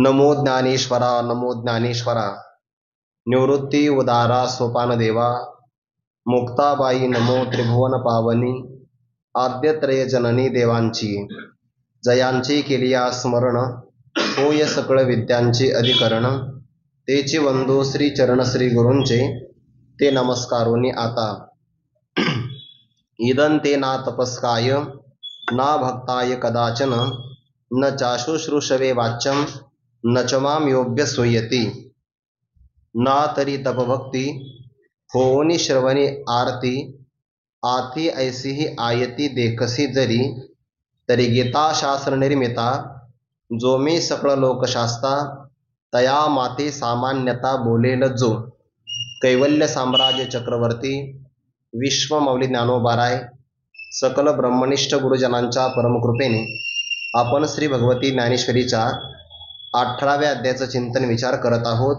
नमो ज्ञानेश्वरा, नमो ज्ञानेश्वरा. निवृत्ती उदारा सोपान देवा. मुक्ताबाई नमो त्रिभुवन पावनी. आद्यत्रय जननी देवांची जयांची केलिया स्मरण. होय सकळ विद्यांचे अधिकरण. तेचे वंदो श्री चरण श्री गुरूंचे. ते नमस्कारोनी आता. इदं ते ना तपस्काय ना भक्ताय कदाचन. न चाशुश्रूषवे वाच्यं न च मां योग्य सूयति. ना तरी तपभक्ती होऊनी श्रवणी आरती. आती ऐसी ही आयती देखसी जरी. तरी गीता शास्त्र निर्मिता जो मी सकळ लोकशास्ता. तया माते सामान्यता बोलेल जो. कैवल्य साम्राज्य चक्रवर्ती विश्वमौली ज्ञानोबाराय सकल ब्रह्मनिष्ठ गुरुजनांच्या परमकृपेने आपण श्री भगवती ज्ञानेश्वरीच्या 18व्या अध्यायाचं चिंतन विचार करत आहोत.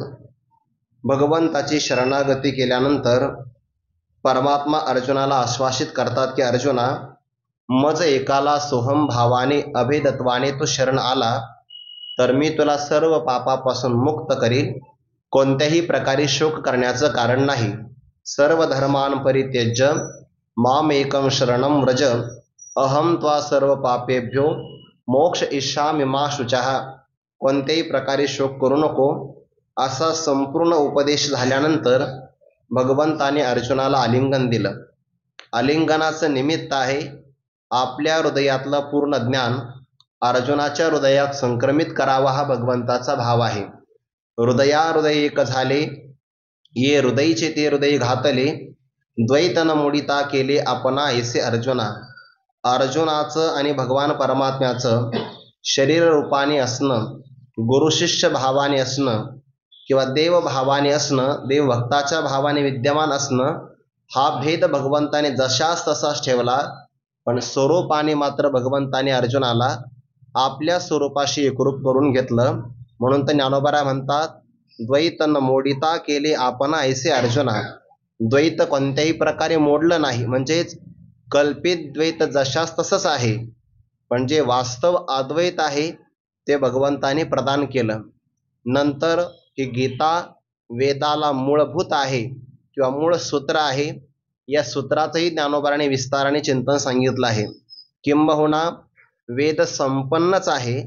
भगवंताची शरणागती केल्यानंतर परमात्मा अर्जुनाला आश्वासित करतात की अर्जुना, मज एकाला सोहम भावाने अभेदत्वाने तो शरण आला तर मी तुला सर्व पापापासून मुक्त करील. कोणत्याही प्रकारे शोक करण्याचं कारण नाही. सर्व धर्मान परित्यज्य माम एकम शरणम व्रज. अहम त्वा सर्व पापेभ्यो मोक्ष इच्छामि मा शुचः. कोणत्याही प्रकारे शोक करू नको असा संपूर्ण उपदेश झाल्यानंतर भगवंताने अर्जुनाला आलिंगन दिलं. आलिंगनाचं निमित्त आहे आपल्या हृदयातलं पूर्ण ज्ञान अर्जुनाच्या हृदयात संक्रमित करावा हा भगवंताचा भाव आहे. हृदय एक झाले ये हृदयचे ते हृदय घातले. द्वैतन मोडिता केले आपणा ऐसे अर्जुना. अर्जुनाचं आणि भगवान परमात्म्याचं शरीर रूपाने असणं, गुरुशिष्य भावाने असणं किंवा देव भावाने असणं, देवभक्ताच्या भावाने विद्यमान असणं हा भेद भगवंताने जशास तसाच ठेवला. पण स्वरूपाने मात्र भगवंताने अर्जुनाला आपल्या स्वरूपाशी एकरूप करून घेतलं. म्हणून तर ज्ञानोबाराय म्हणतात द्वैतन मोडिता केले आपण ऐसे अर्जुना. द्वैत कोणत्याही प्रकारे मोडलं नाही, म्हणजेच कल्पित द्वैत जशास तसंच आहे, पण जे वास्तव अद्वैत आहे ते भगवंताने प्रदान केलं. नंतर ही गीता वेदाला मूळभूत आहे किंवा मूळ सूत्र आहे. या सूत्राचंही ज्ञानोबाराने विस्ताराने चिंतन सांगितलं आहे. किंबहुना वेद संपन्नच आहे,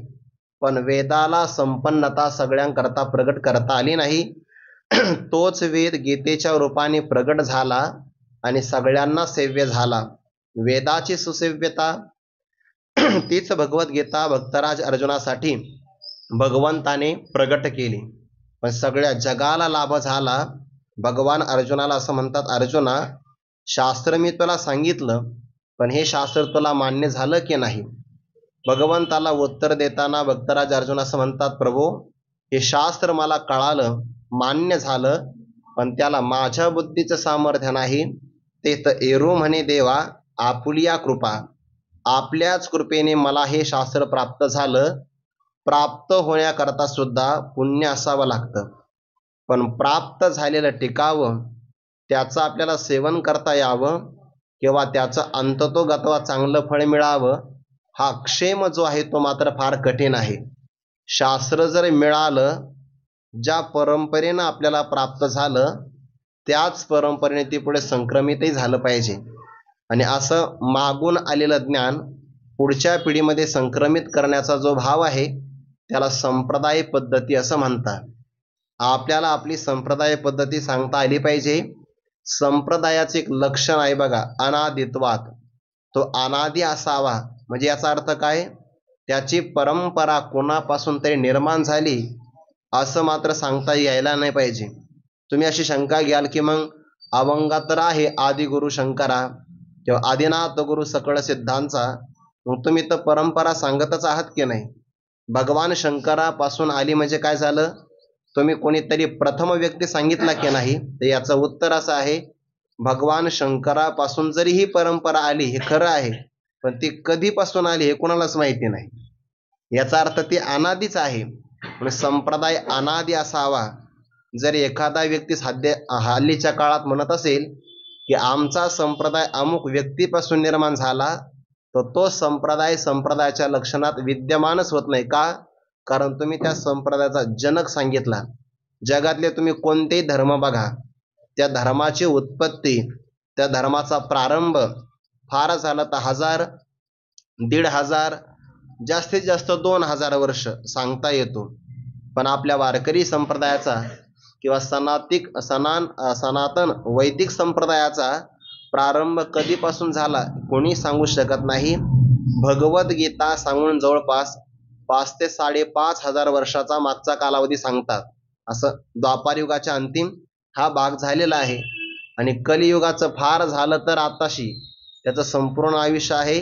पण वेदाला संपन्नता सगळ्यांकरता प्रगट करता आली नाही. तोच वेद गीतेच्या रूपाने प्रगट झाला आणि सगळ्यांना सेव्य झाला. वेदाची सुसेव्यता तीच भगवद्गीता भक्तराज अर्जुनासाठी भगवंताने प्रगट केली, पण सगळ्या जगाला लाभ झाला. भगवान अर्जुनाला असं म्हणतात, अर्जुना शास्त्र मी तुला सांगितलं, पण हे शास्त्र तुला मान्य झालं की नाही. भगवंताला उत्तर देताना भक्तराज अर्जुन असं म्हणतात, प्रभू हे शास्त्र मला कळालं, मान्य झालं, पण त्याला माझ्या बुद्धीचं सामर्थ्य नाही. ते तर एरू म्हणे देवा आपुलिया कृपा. आपल्याच कृपेने मला हे शास्त्र प्राप्त झालं. प्राप्त होण्याकरता सुद्धा पुण्य असावं लागतं, पण प्राप्त झालेलं टिकावं, त्याचं आपल्याला सेवन करता यावं किंवा त्याचं अंततोगत्वा चांगलं फळ मिळावं, हा क्षेम जो आहे तो मात्र फार कठीण आहे. शास्त्र जर मिळालं, ज्या परंपरेनं आपल्याला प्राप्त झालं त्याच परंपरेने ती पुढे संक्रमितही झालं पाहिजे. आणि असं मागून आलेलं ज्ञान पुढच्या पिढीमध्ये संक्रमित करण्याचा जो भाव आहे त्याला संप्रदाय पद्धती असं म्हणतात. आपल्याला आपली संप्रदाय पद्धती सांगता आली पाहिजे. संप्रदायाचे एक लक्षण आहे बघा, अनादित्वात. तो अनादी असावा, म्हणजे याचा अर्थ काय, त्याची परंपरा कोणापासून तरी निर्माण झाली असं मात्र सांगता यायला नाही पाहिजे. तुम्ही अशी शंका घ्याल की मग अभंगात तर आहे आदिगुरु शंकरा किंवा आदिनाथ गुरु सकळ सिद्धांचा, मग तुम्ही तर परंपरा सांगतच आहात की नाही. भगवान शंकरापासून आली म्हणजे काय झालं, तुम्ही कोणीतरी प्रथम व्यक्ती सांगितला की नाही. तर याचं उत्तर असं आहे, भगवान शंकरापासून जरी ही परंपरा आली हे खरं आहे, पण ती कधीपासून आली हे कोणालाच माहिती नाही. याचा अर्थ ती अनादीच आहे. म्हणजे संप्रदाय अनादी असावा. जर एखादा व्यक्ती हल्लीच्या काळात म्हणत असेल की आमचा संप्रदाय अमुक व्यक्तीपासून निर्माण झाला, तर तो संप्रदायाच्या लक्षणात विद्यमानच होत नाही. का, कारण तुम्ही त्या संप्रदायाचा जनक सांगितला. जगातले तुम्ही कोणतेही धर्म बघा, त्या धर्माची उत्पत्ती, त्या धर्माचा प्रारंभ फार झालं तर 1000, 1500, जास्तीत जास्त 2000 वर्ष सांगता येतो. पण आपल्या वारकरी संप्रदायाचा किंवा सनातन वैदिक संप्रदायाचा प्रारंभ कधीपासून झाला कोणी सांगू शकत नाही. भगवद्गीता सांगून जवळपास 5 ते 5,500 वर्षाचा मागचा कालावधी सांगतात. असं द्वापार युगाच्या अंतिम हा भाग झालेला आहे. आणि कलियुगाचं फार झालं तर आताशी त्याचं संपूर्ण आयुष्य आहे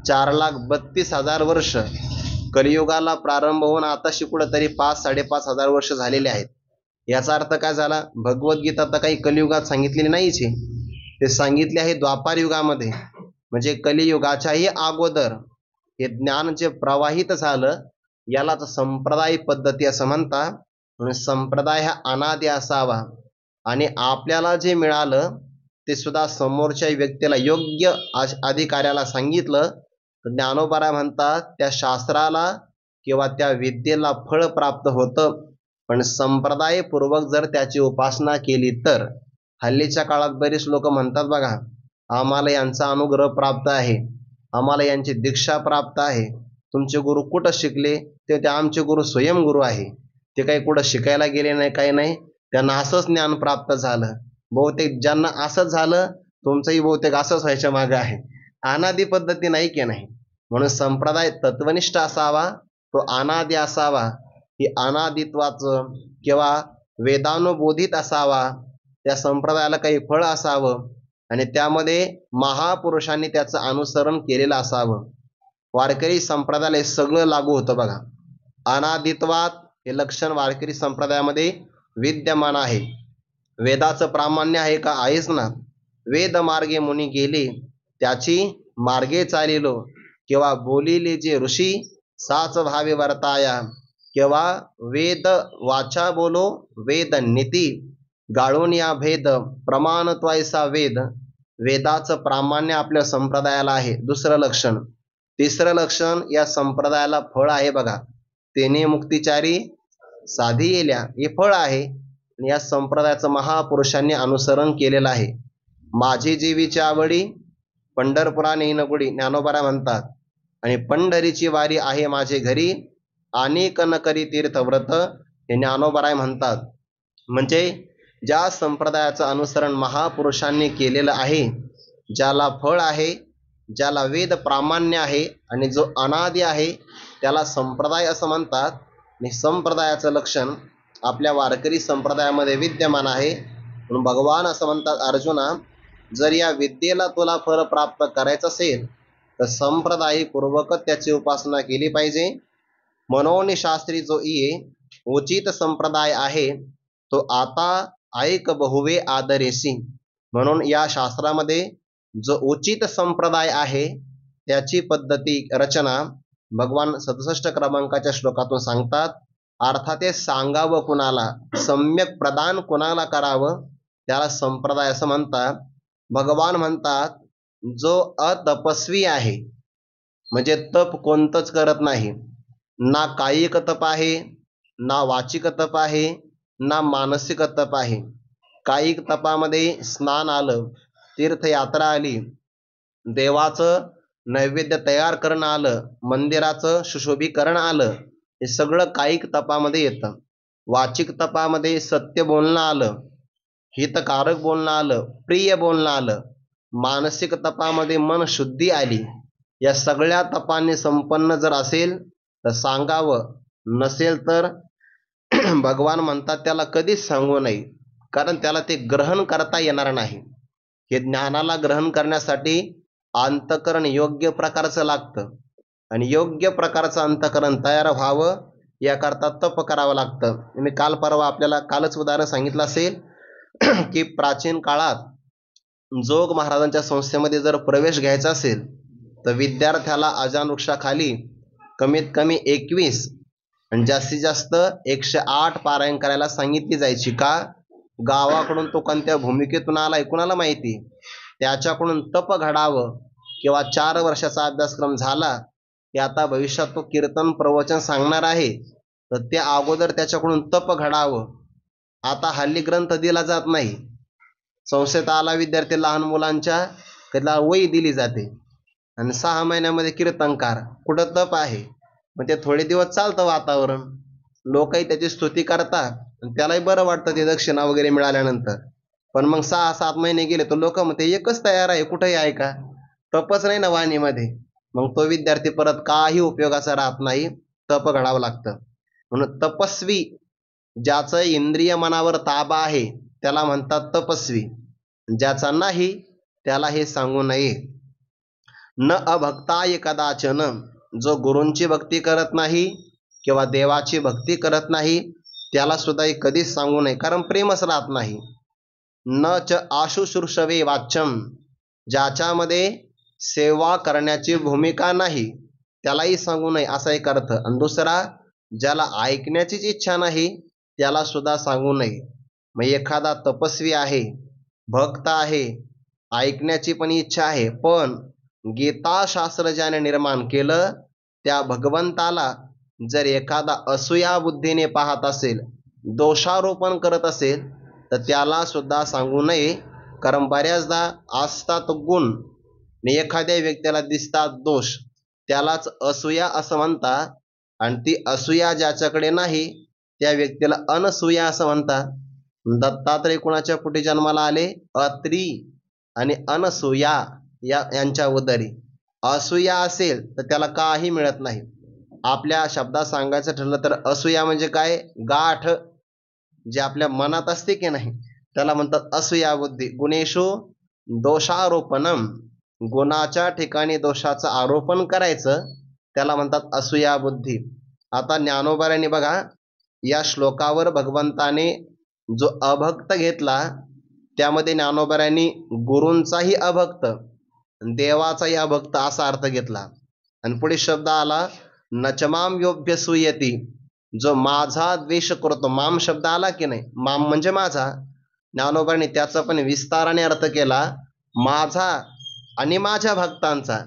4,32,000 वर्ष. कलियुगाला प्रारंभ होऊन आताशी कुठंतरी 5,500 वर्ष झालेले आहेत. याचा अर्थ काय झाला? भगवद्गीता तर काही कलियुगात सांगितलेली नाहीच आहे, ते सांगितले आहे द्वापार युगामध्ये. म्हणजे कलियुगाच्याही अगोदर हे ज्ञान जे प्रवाहित झालं यालाच संप्रदाय पद्धती असं म्हणतात. म्हणून संप्रदाय हा अनादी असावा आणि आपल्याला जे मिळालं ते सुद्धा समोरच्या व्यक्तीला योग्य अधिकाऱ्याला सांगितलं तर ज्ञानोबा म्हणतात त्या शास्त्राला किंवा त्या विद्येला फळ प्राप्त होतं. पण संप्रदायपूर्वक जर त्याची उपासना केली तर. हल्लीच्या काळात बरेच लोक म्हणतात बघा, आम्हाला यांचा अनुग्रह प्राप्त आहे, आम्हाला यांची दीक्षा प्राप्त आहे. तुमचे गुरु कुठं शिकले? ते आमचे गुरु स्वयंगुरु आहे, ते काही कुठं शिकायला गेले नाही, काही नाही, त्यांना असंच ज्ञान प्राप्त झालं. बहुतेक ज्यांना असंच झालं तुमचंही बहुतेक असंच व्हायच्या मागे आहे. अनादी पद्धती नाही की नाही. म्हणून संप्रदाय तत्वनिष्ठ असावा, तो अनादी असावा, ही अनादित्वाचं किंवा वेदानुबोधित असावा, त्या संप्रदायाला काही फळ असावं आणि त्यामध्ये महापुरुषांनी त्याचं अनुसरण केलेलं असावं. वारकरी संप्रदायाला सगळं लागू होतं बघा. अनादित्वात हे लक्षण वारकरी संप्रदायामध्ये विद्यमान आहे. वेदाचं प्रामाण्य आहे का? आहेच ना. वेद मार्गे मुनी गेले त्याची मार्गे चालिलो, किंवा बोलिले जे ऋषी साच भावे वर्ताया, किंवा वेद वाचा बोलो वेद नीती, गाळून या भेद प्रमाण त्वायसा वेद. वेदाचं प्रामाण्य आपल्या संप्रदायाला आहे, दुसरं लक्षण. तिसरं लक्षण, या संप्रदायाला फळ आहे बघा. तेने मुक्तिचारी साधी येल्या, हे फळ आहे आणि या संप्रदायाचं महापुरुषांनी अनुसरण केलेलं आहे. माझी जीवीची आवडी पंढरपुरा नेईन गुडी, ज्ञानोबा म्हणतात. आणि पंढरीची वारी आहे माझे घरी, अनेक न करी तीर्थव्रत, हे ज्ञानोबा म्हणतात. म्हणजे ज्या संप्रदायाचं अनुसरण महापुरुषांनी केलेलं आहे, ज्याला फळ आहे, ज्याला वेद प्रामाण्य आहे आणि जो अनादी आहे त्याला संप्रदाय असं म्हणतात. आणि संप्रदायाचं लक्षण आपल्या वारकरी संप्रदायामध्ये विद्यमान आहे. म्हणून भगवान असं म्हणतात, अर्जुना, जर या विद्येला तुला फळ प्राप्त करायचं असेल तर संप्रदायपूर्वक त्याची उपासना केली पाहिजे. मनोनिशास्त्री जो ये उचित संप्रदाय आहे तो आता ऐक बहुवे आदरेसी. म्हणून या शास्त्रामध्ये जो उचित संप्रदाय आहे त्याची पद्धती रचना भगवान 67 क्रमांकाच्या श्लोकातून सांगतात. अर्थात ते सांगावं कुणाला, सम्यक प्रदान कुणाला करावं त्याला संप्रदाय असं म्हणतात. भगवान म्हणतात, जो अतपस्वी आहे, म्हणजे तप कोणतंच करत नाही, ना कायिक तप आहे, ना वाचिक तप आहे, ना मानसिक तप आहे. कायिक तपामध्ये स्नान आलं, तीर्थयात्रा आली, देवाचं नैवेद्य तयार करणं आलं, मंदिराचं सुशोभीकरण आलं, हे सगळं कायिक तपामध्ये येतं. वाचिक तपामध्ये सत्य बोलणं आलं, हितकारक बोलणं आलं, प्रिय बोलणं आलं. मानसिक तपामध्ये मन शुद्धी आली. या सगळ्या तपांनी संपन्न जर असेल तर सांगावं, नसेल तर भगवान म्हणतात त्याला कधीच सांगू नये, कारण त्याला ते ग्रहण करता येणार नाही. हे ज्ञानाला ग्रहण करण्यासाठी अंतकरण योग्य प्रकारचं लागतं आणि योग्य प्रकारचं अंतकरण तयार व्हावं याकरता तप करावं लागतं. मी काल परवा आपल्याला कालच उदाहरण सांगितलं असेल की प्राचीन काळात जोग महाराजांच्या संस्थेमध्ये जर प्रवेश घ्यायचा असेल तर विद्यार्थ्याला अजान वृक्षाखाली कमीत कमी 21 आणि जास्तीत जास्त 108 पारायण करायला सांगितली जायची. का? गावाकडून तो कोणत्या भूमिकेतून आलाय कुणाला माहिती, त्याच्याकडून तप घडावं. किंवा 4 वर्षाचा अभ्यासक्रम झाला की आता भविष्यात तो कीर्तन प्रवचन सांगणार आहे, तर त्या अगोदर त्याच्याकडून तप घडावं. आता हल्ली ग्रंथ दिला जात नाही. संस्थेत आला विद्यार्थी लहान मुलांच्या, त्याला वही दिली जाते आणि 6 महिन्यामध्ये कीर्तनकार. कुठं तप आहे? मग ते थोडे दिवस चालतं वातावरण, लोकही त्याची स्तुती करतात आणि त्यालाही बरं वाटतं ते दक्षिणा वगैरे मिळाल्यानंतर. पण मग 6-7 महिने गेले तर लोक म्हणते एकच तयार आहे, कुठेही आहे का? तपच नाही ना वाणीमध्ये. मग तो विद्यार्थी परत काही उपयोगाचा राहत नाही. तप घडावं लागतं. म्हणून तपस्वी, ज्याचं इंद्रिय मनावर ताबा आहे त्याला म्हणतात तपस्वी. ज्याचा नाही त्याला हे सांगू नये. न अभक्ताय कदाचन, जो गुरूंची भक्ती करत नाही किंवा देवाची भक्ती करत नाही त्याला सुद्धा हे कधीच सांगू नये, कारण प्रेमच राहत नाही. न च आशुश्रूषवे वाच्यम, ज्याच्यामध्ये सेवा करण्याची भूमिका नाही त्यालाही सांगू नये, असा एक अर्थ. आणि दुसरा, ज्याला ऐकण्याचीच इच्छा नाही त्याला सुद्धा सांगू नये. मग एखादा तपस्वी आहे, भक्त आहे, ऐकण्याची पण इच्छा आहे, पण गीताशास्त्र ज्याने निर्माण केलं त्या भगवंताला जर एखादा असूया बुद्धीने पाहत असेल, दोषारोपण करत असेल, तर त्याला सुद्धा सांगू नये. कारण बऱ्याचदा असतात गुण आणि एखाद्या व्यक्तीला दिसतात दोष, त्यालाच असूया असं म्हणतात. आणि ती असूया ज्याच्याकडे नाही त्या व्यक्तीला अनसूया असं म्हणतात. दत्तात्रय कुणाच्या पोटी जन्माला आले? अत्री आणि अनसूया यांच्या उदरी. असूया असेल तर त्याला काही मिळत नाही. आपल्या शब्दात सांगायचं ठरलं तर असूया म्हणजे काय? गाठ जे आपल्या मनात असते की नाही त्याला म्हणतात असूया बुद्धी. गुणेशु दोषारोपणम, गुणाच्या ठिकाणी दोषाचं आरोपण करायचं त्याला म्हणतात असूया बुद्धी. आता ज्ञानोबाऱ्यांनी बघा, या श्लोकावर भगवंताने जो अभक्त घेतला त्यामध्ये ज्ञानोबाऱ्यांनी गुरूंचाही अभक्त, देवाचाही अभक्त असा अर्थ घेतला. आणि पुढे शब्द आला नचमाम योभ्य सुयती, जो माझा द्वेष करतो. माम शब्द आला की नाही, माम म्हणजे माझा. ज्ञानोबाने त्याचा पण विस्ताराने अर्थ केला, माझा आणि माझ्या भक्तांचा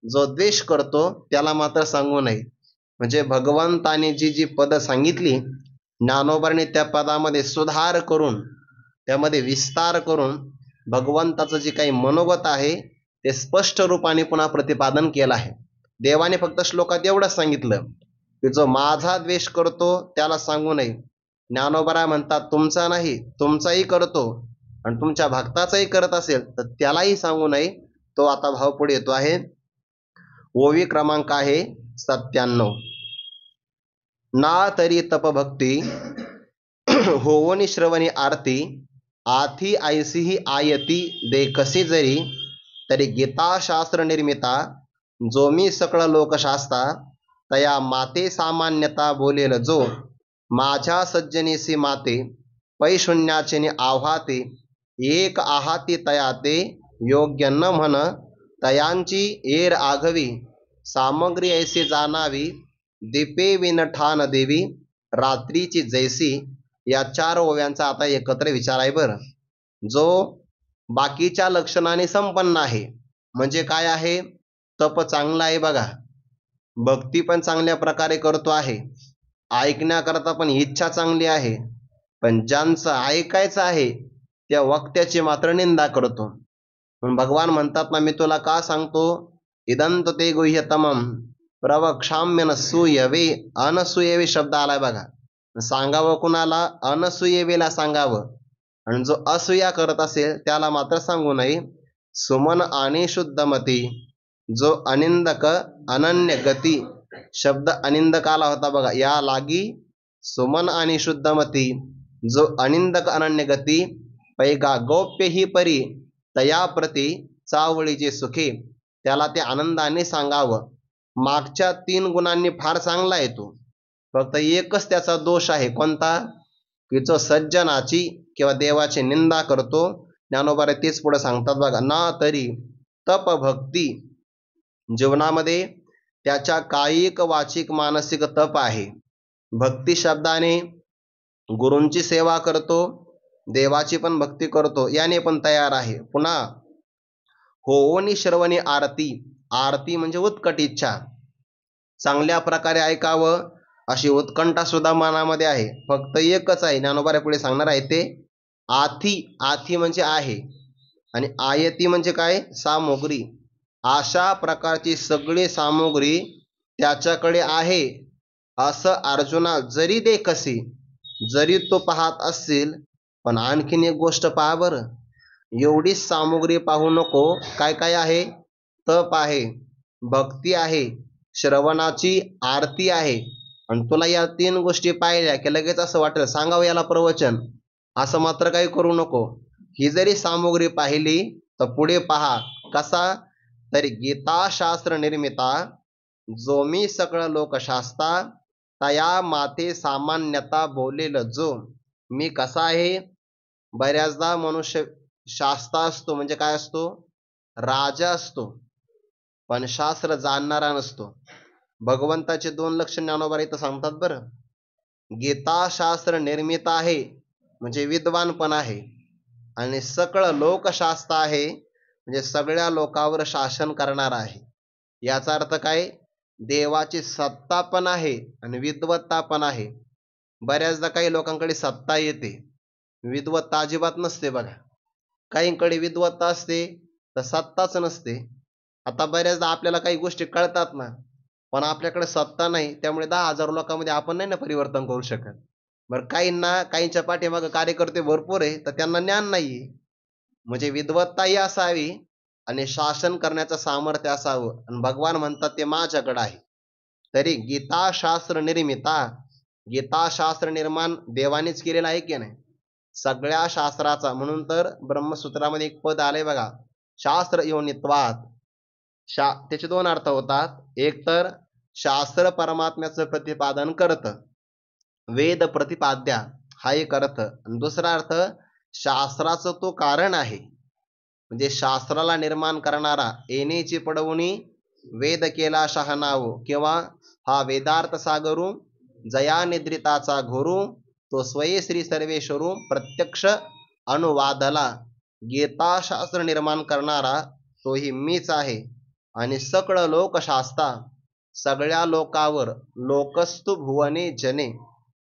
जो द्वेष करतो त्याला मात्र सांगू नये. म्हणजे भगवंताने जी जी पद सांगितली, ज्ञानोबाने त्या पदामध्ये सुधार करून, त्यामध्ये विस्तार करून भगवंताचं जे काही मनोगत आहे ते स्पष्ट रूपाने पुन्हा प्रतिपादन केलं आहे. देवाने फक्त श्लोकात एवढंच सांगितलं की जो माझा द्वेष करतो त्याला सांगू नये. ज्ञानोबा म्हणतात तुमचा नाही, तुमचाही करतो आणि तुमच्या भक्ताचाही करत असेल तर त्यालाही सांगू नये. तो आता भाव पुढे येतो आहे. ओवी क्रमांक आहे 97. ना तरी तपभक्ती होवनी श्रवणी आरती, आथी ऐसीही आयती देखसी जरी, तरी गीताशास्त्र निर्मिता जो मी सकळ लोकशास्ता, तया माते सामान्यता बोलेल जो, माझ्या सज्जनीसी माते पैशून्याचे आव्हाते, एक आहाती तया ते योग्य न म्हण, तयांची एर आघवी सामग्री ऐसी जाणावी, दीपे विन ठाण देवी रात्रीची जैसी. या 4 ओव्यांचा आता एकत्र विचार आहे बरं. जो बाकीच्या लक्षणाने संपन्न आहे, म्हणजे काय आहे? तप चांगला आहे बघा, भक्ती पण चांगल्या प्रकारे करतो आहे, ऐकण्याकरता पण इच्छा चांगली आहे, पण ज्यांचं ऐकायचं आहे त्या वक्त्याची मात्र निंदा करतो. म्हणून भगवान म्हणतात ना, मी तुला का सांगतो, इदंत ते गुह्यतमम प्रवक्षाम्य नसूयवे. अनसूयवे शब्द आलाय बघा. सांगावं कुणाला? अनसूयवेला सांगावं. आणि जो असूया करत असेल त्याला मात्र सांगू नये. सुमन आणि शुद्धमती, जो अनिंदक अनन्य गती, शब्द अनिंदक आला होता बघा, या लागी सुमन आणि शुद्धमती, जो अनिंदक अनन्य गती, पैगा गौप्य ही परी तया प्रती चावळीचे सुखे, त्याला ते आनंदाने सांगावं. मागच्या 3 गुणांनी फार चांगला येतो, फक्त एकच त्याचा दोष आहे. कोणता? की जो सज्जनाची किंवा देवाची निंदा करतो. ज्ञानोबा तेच पुढे सांगतात बघा, ना तरी तप भक्ती, जीवनामध्ये त्याच्या कायिक वाचिक मानसिक तप आहे. भक्ती शब्दाने गुरूंची सेवा करतो, देवाची पण भक्ती करतो, याने पण तयार आहे. पुन्हा होवनी श्रवणी आरती, आरती म्हणजे उत्कट इच्छा, चांगल्या प्रकारे ऐकावं अशी उत्कंठा सुद्धा मनामध्ये आहे. फक्त एकच आहे, ज्ञानोबा पुढे सांगणार आहे ते आथी. आथी म्हणजे आहे आणि आयती म्हणजे काय? सामग्री. अशा प्रकारची सगळी सामग्री त्याच्याकडे आहे असं अर्जुना जरी देखसी, जरी तो पाहत असेल, पण आणखीन एक गोष्ट पहा बरं. एवढी सामग्री पाहू नको. काय काय आहे? तप आहे, भक्ती आहे, श्रवणाची आरती आहे. आणि तुला या 3 गोष्टी पाहिल्या की लगेच असं वाटेल सांगावं याला प्रवचन. असं मात्र काही करू नको. ही जरी सामग्री पाहिली तर पुढे पहा कसा. तरी गीताशास्त्र निर्मिता, जो मी सगळं लोकशास्ता, तया माते सामान्यता बोलेल जो. मी कसा आहे? बऱ्याचदा मनुष्य शास्ता असतो म्हणजे काय असतो? राजा असतो, पण शास्त्र जाणणारा नसतो. भगवंताचे 2 लक्षण ज्ञानोबा इथं सांगतात बरं. गीताशास्त्र निर्मित आहे म्हणजे विद्वान पण आहे, आणि सकळ लोकशास्त्र आहे म्हणजे सगळ्या लोकांवर शासन करणारा आहे. याचा अर्थ काय? देवाची सत्ता पण आहे आणि विद्वत्ता पण आहे. बऱ्याचदा काही लोकांकडे सत्ता येते, विद्वत्ता अजिबात नसते बघा. काहींकडे विद्वत्ता असते तर सत्ताच नसते. आता बऱ्याचदा आपल्याला काही गोष्टी कळतात ना, पण आपल्याकडे सत्ता नाही, त्यामुळे 10,000 लोकांमध्ये आपण नाही ना परिवर्तन करू शकत. बरं, काहींच्या पाठीमागे कार्यकर्ते भरपूर आहे तर त्यांना ज्ञान नाहीये. म्हणजे विद्वत्ताही असावी आणि शासन करण्याचं सामर्थ्य असावं, आणि भगवान म्हणतात ते माझ्याकडे आहे. तरी गीताशास्त्र निर्मिता, गीताशास्त्र निर्माण देवानेच केलेलं आहे की नाही? सगळ्या शास्त्राचा. म्हणून तर ब्रह्मसूत्रामध्ये एक पद आलंय बघा, शास्त्र योनित्वात. त्याचे 2 अर्थ होतात. एक तर शास्त्र परमात्म्याचं प्रतिपादन करतं, वेद प्रतिपाद्या हा एक अर्थ. आणि दुसरा अर्थ शास्त्राचं तो कारण आहे, म्हणजे शास्त्राला निर्माण करणारा. येणेची पडवणी वेद केला शहाणावो, किंवा हा वेदार्थ सागरू जया निद्रिताचा घोरू, तो स्वये श्री सर्वेश्वरू प्रत्यक्ष अनुवादला. गीताशास्त्र निर्माण करणारा तोही मीच आहे. आणि सकळ लोकशास्ता, सगळ्या लोकावर. लोकस्तु भुवने जने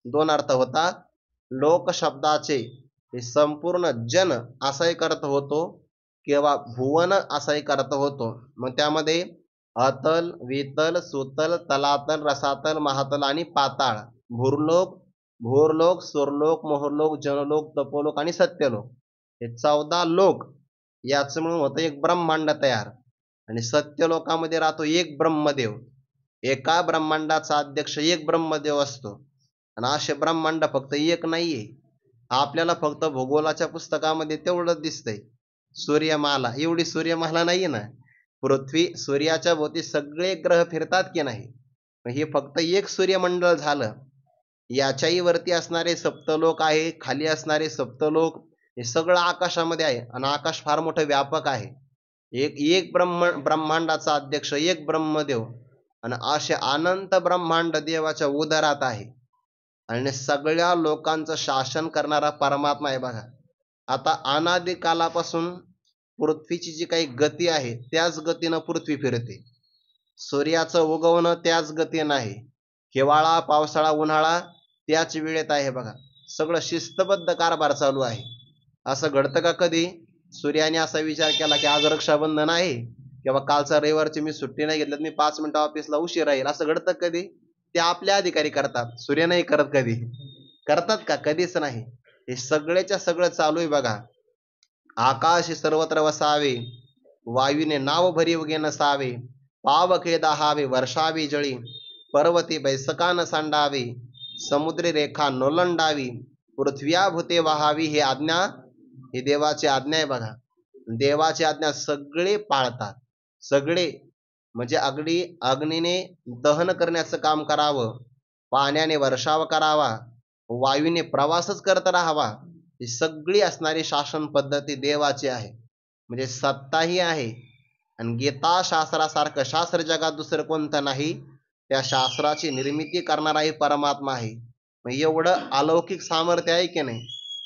2 अर्थ होतात. लोक शब्दाचे संपूर्ण जन असा एक अर्थ होतो, किंवा भुवन असा एक अर्थ होतो. मग त्यामध्ये अतल, वितल, सुतल, तलातल, रसातल, महातल आणि पाताळ, भूरलोक, भूरलोक, सुरलोक, मोहरलोक, जनलोक, तपोलोक आणि सत्यलोक, हे 14 लोक. याच म्हणून होतं एक ब्रह्मांड तयार. आणि सत्यलोकामध्ये राहतो एक ब्रह्मदेव. एका ब्रह्मांडाचा अध्यक्ष एक ब्रह्मदेव असतो. आणि असे ब्रह्मांड फक्त एक नाहीये. आपल्याला फक्त भूगोलाच्या पुस्तकामध्ये तेवढंच दिसतंय सूर्यमाला. एवढी सूर्यमाला नाहीये ना. पृथ्वी सूर्याच्या भोवती सगळे ग्रह फिरतात की नाही? हे फक्त एक सूर्यमंडळ झालं. याच्याही वरती असणारे सप्तलोक आहे, खाली असणारे सप्तलोक, हे सगळं आकाशामध्ये आहे. आणि आकाश फार मोठं व्यापक आहे. एक एक ब्रह्मांडाचा अध्यक्ष एक ब्रह्मदेव, आणि असे अनंत ब्रह्मांड देवाच्या उदरात आहे. आणि सगळ्या लोकांचं शासन करणारा परमात्मा आहे बघा. आता अनादी कालापासून पृथ्वीची जी काही गती आहे त्याच गतीनं पृथ्वी फिरते. सूर्याचं उगवणं त्याच गतीनं आहे. हिवाळा, पावसाळा, उन्हाळा त्याच वेळेत आहे बघा. सगळं शिस्तबद्ध कारभार चालू आहे. असं घडतं का कधी सूर्याने असा विचार केला की आज रक्षाबंधन आहे, किंवा कालचा रविवारची मी सुट्टी नाही घेतली, मी 5 मिनिटं ऑफिसला उशीर राहील, असं घडतं कधी? ते आपल्या अधिकारी करतात, सूर्य नाही करत. कधी करतात का? कधीच नाही. हे सगळेच्या सगळं चालू आहे बघा. आकाश सर्वत्र वसावे, वायूने नाव भरी उगे नसावे, पावके दाहावे वर्षावी जळी, पर्वती बैसकान सांडावी, समुद्री रेखा नोलंडावी, पृथ्व्या भूते वाहावी. ही आज्ञा, ही देवाची आज्ञा आहे बघा. देवाची आज्ञा सगळे पाळतात. सगळे म्हणजे अगदी अग्नीने दहन करण्याचं काम करावं, पाण्याने वर्षाव करावा, वायूने प्रवासच करत राहावा, ही सगळी असणारी शासन पद्धती देवाची आहे. म्हणजे सत्ताही आहे. आणि गीता शास्त्रासारखं शास्त्र जगात दुसरं कोणतं नाही. त्या शास्त्राची निर्मिती करणाराही परमात्मा आहे. मग एवढं अलौकिक सामर्थ्य आहे की नाही,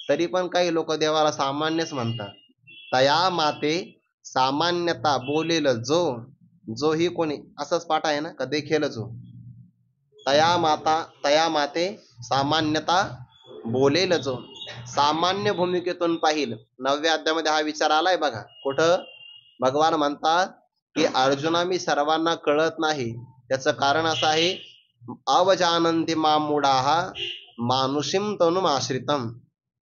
तरी पण काही लोक देवाला सामान्यच म्हणतात. तया माते सामान्यता बोलेल जो. जो ही कोणी, असंच पाठ आहे ना का? देखेल जो. तया माते सामान्यता बोलेल जो. सामान्य भूमिकेतून पाहिल 9व्या अध्यायामध्ये हा विचार आलाय बघा. कुठं भगवान म्हणतात की अर्जुना मी सर्वांना कळत नाही. त्याचं कारण असं आहे, अवजानन्ति मां मूढाः मानुषीं तनुम आश्रितम.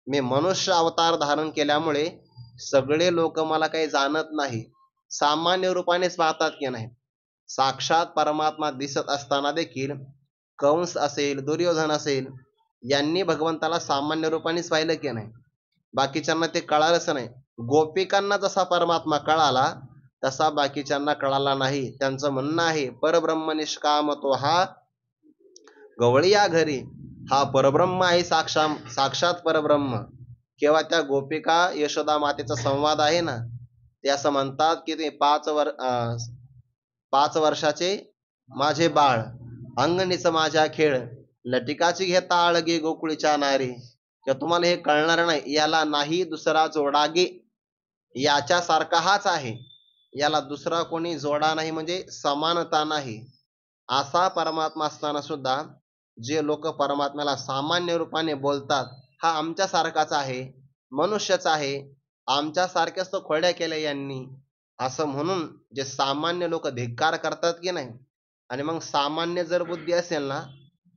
मी मनुष्य अवतार धारण केल्यामुळे सगळे लोक मला काही जाणत नाही, सामान्य रूपानेच पाहतात की नाही. साक्षात परमात्मा दिसत असताना देखील कंस असेल, दुर्योधन असेल, यांनी भगवंताला सामान्य रूपानेच पाहिलं की नाही. बाकीच्यांना ते कळालंच नाही. गोपिकांना जसा परमात्मा कळाला तसा बाकीच्यांना कळाला नाही. त्यांचं म्हणणं आहे परब्रह्म निष्काम तो हा गवळीया घरी. हा परब्रह्म आहे, साक्षात परब्रह्म. केव्हा त्या गोपिका यशोदा मातेचा संवाद आहे ना, ते असं म्हणतात की ते 5 वर्षाचे माझे बाळ, अंगणीच माझ्या खेळ, लटिकाची घेता आळगे गोकुळीच्या नारी. किंवा तुम्हाला हे कळणार नाही, याला नाही दुसरा जोडागे, याच्यासारखा हाच आहे, याला दुसरा कोणी जोडा नाही, म्हणजे समानता नाही. असा परमात्मा असताना सुद्धा जे लोक परमात्म्याला सामान्य रूपाने बोलतात, हा आमच्यासारखाच आहे, मनुष्यच आहे, आमच्यासारख्याच तो खोड्या केल्या यांनी, असं म्हणून जे सामान्य लोक धिक्कार करतात की नाही. आणि मग सामान्य जर बुद्धी असेल ना,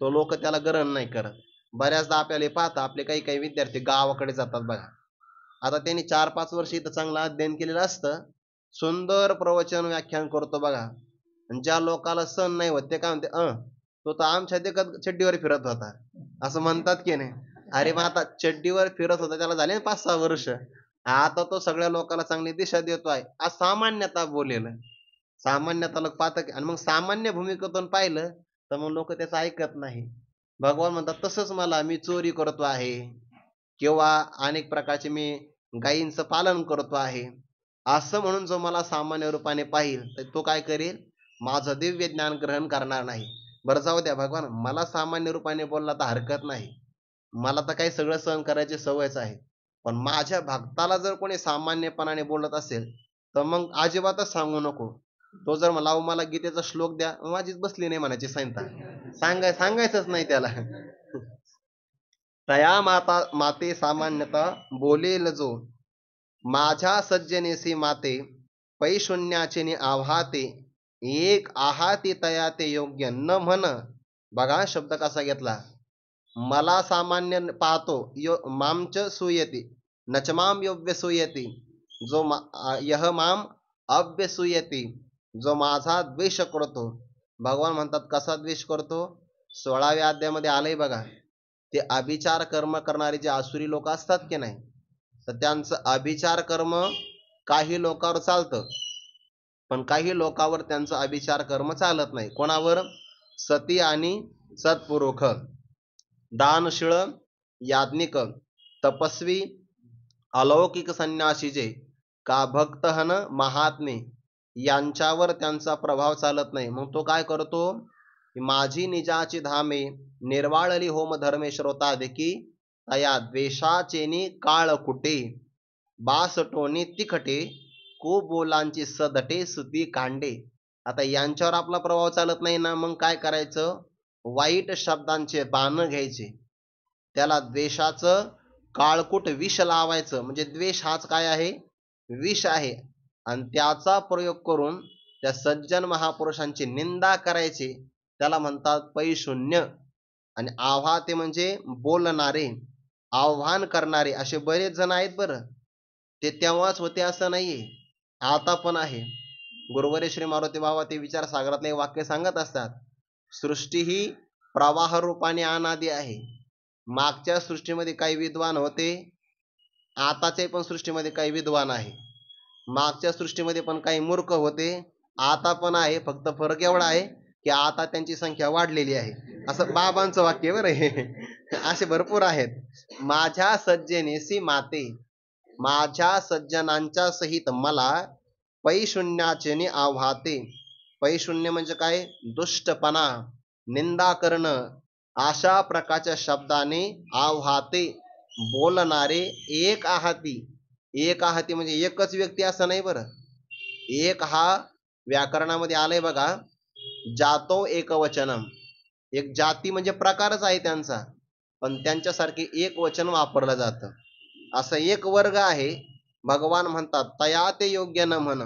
तो लोक त्याला ग्रहण नाही करत. बऱ्याचदा आपल्याला पाहता आपले काही काही विद्यार्थी गावाकडे जातात बघा. आता त्यांनी 4-5 वर्ष इथं चांगलं अध्ययन केलेलं असतं, सुंदर प्रवचन व्याख्यान करतो बघा. ज्या लोकाला सण नाही होत ते काय म्हणते, तो तर आमच्या देखत चड्डीवर फिरत होता, असं म्हणतात की नाही. अरे मग आता चड्डीवर फिरत होता त्याला झाले 5-6 वर्ष, आता तो सगळ्या लोकांना चांगली दिशा देतोय, सामान्यता बोलेल. सामान्यता लोक पाहतात. आणि मग सामान्य भूमिकेतून पाहिलं तर मग लोक त्याचं ऐकत नाही. भगवान म्हणतात तसंच मला, मी चोरी करतो आहे किंवा अनेक प्रकारचे मी गायींचं पालन करतो आहे, असं म्हणून जो मला सामान्य रूपाने पाहिल तर तो काय करेल, माझं दिव्य ज्ञान ग्रहण करणार नाही. बरं जाऊ द्या भगवान, मला सामान्य रूपाने बोलला तर हरकत नाही, मला तर काही सगळं सहन करायची सवयच आहे. पण माझ्या भक्ताला जर कोणी सामान्यपणाने बोलत असेल तर मग अजिबातच सांगू नको. तो जर मला गीतेचा श्लोक द्या, माझीच बसली नाही म्हणायची संहिता, सांगायचंच नाही त्याला. तया माते सामान्यता बोलेल जो. माझ्या सज्जनेसी माते पैशून्याचे नि आव्हाते. एक आहाती तया ते योग्य न म्हण. बघा शब्द कसा घेतला. मला सामान्य पाहतो, मामच सूयती नचमाम योग्य सूयती, जो यह माम अव्यसूयती, जो माझा द्वेष करतो. भगवान म्हणतात कसा द्वेष करतो, 16व्या अध्यायामध्ये आलंय बघा. ते अभिचार कर्म करणारे जे आसुरी लोक असतात की नाही, तर त्यांचं अभिचार कर्म काही लोकांवर चालतं, पण काही लोकांवर त्यांचं अभिचार कर्म चालत नाही. कोणावर, सती आणि सत्पुरुष, दानशीळ, याज्ञिक, तपस्वी, अलौकिक संन्यासी जे का भक्तहन महात्मे, यांच्यावर त्यांचा प्रभाव चालत नाही. मग तो काय करतो, माझी निजाची धामे निर्वाळली होम धर्मे श्रोता देखी, तया द्वेषाचेनी काळ कुटे, बासटोनी तिखटे, को बोलांची सदटे सुती कांडे. आता यांच्यावर आपला प्रभाव चालत नाही ना, मग काय करायचं, वाईट शब्दांचे बाण घ्यायचे, त्याला द्वेषाचं काळकूट विष लावायचं. म्हणजे द्वेष हाच काय आहे, विष आहे. आणि त्याचा प्रयोग करून त्या सज्जन महापुरुषांची निंदा करायची, त्याला म्हणतात पैशून्य. आणि आव्हाते म्हणजे बोलणारे, आव्हान करणारे. असे बरेच जण आहेत बरं. ते तेव्हाच होते असं नाहीये, आता पण आहे. गुरुवारी श्री मारुती बाबा ते विचार सागरातले एक वाक्य सांगत असतात, सृष्टी ही प्रवाह रूपाने अनादी आहे. मागच्या सृष्टीमध्ये काही विद्वान होते, आताच्या पण सृष्टीमध्ये काही विद्वान आहे. मागच्या सृष्टीमध्ये पण काही मूर्ख होते, आता पण आहे. फक्त फरक एवढा आहे की आता त्यांची संख्या वाढलेली आहे. असं बाबांचं वाक्य बरं हे. असे भरपूर आहेत. माझ्या सज्जनेसी माते, माझ्या सज्जनांच्या सहित मला पैशून्याचे आव्हाते. पैशून्य म्हणजे काय, दुष्टपणा, निंदा करणं, अशा प्रकारच्या शब्दाने आव्हाते बोलणारे. एक आहाती, एक आहाती म्हणजे एकच व्यक्ती असं नाही बरं. एक हा व्याकरणामध्ये आलंय बघा, जातो एकवचनम. एक जाती म्हणजे प्रकारच आहे त्यांचा, पण त्यांच्यासारखे एक वचन वापरलं जातं. असं एक वर्ग आहे, भगवान म्हणतात तया ते योग्य न म्हण.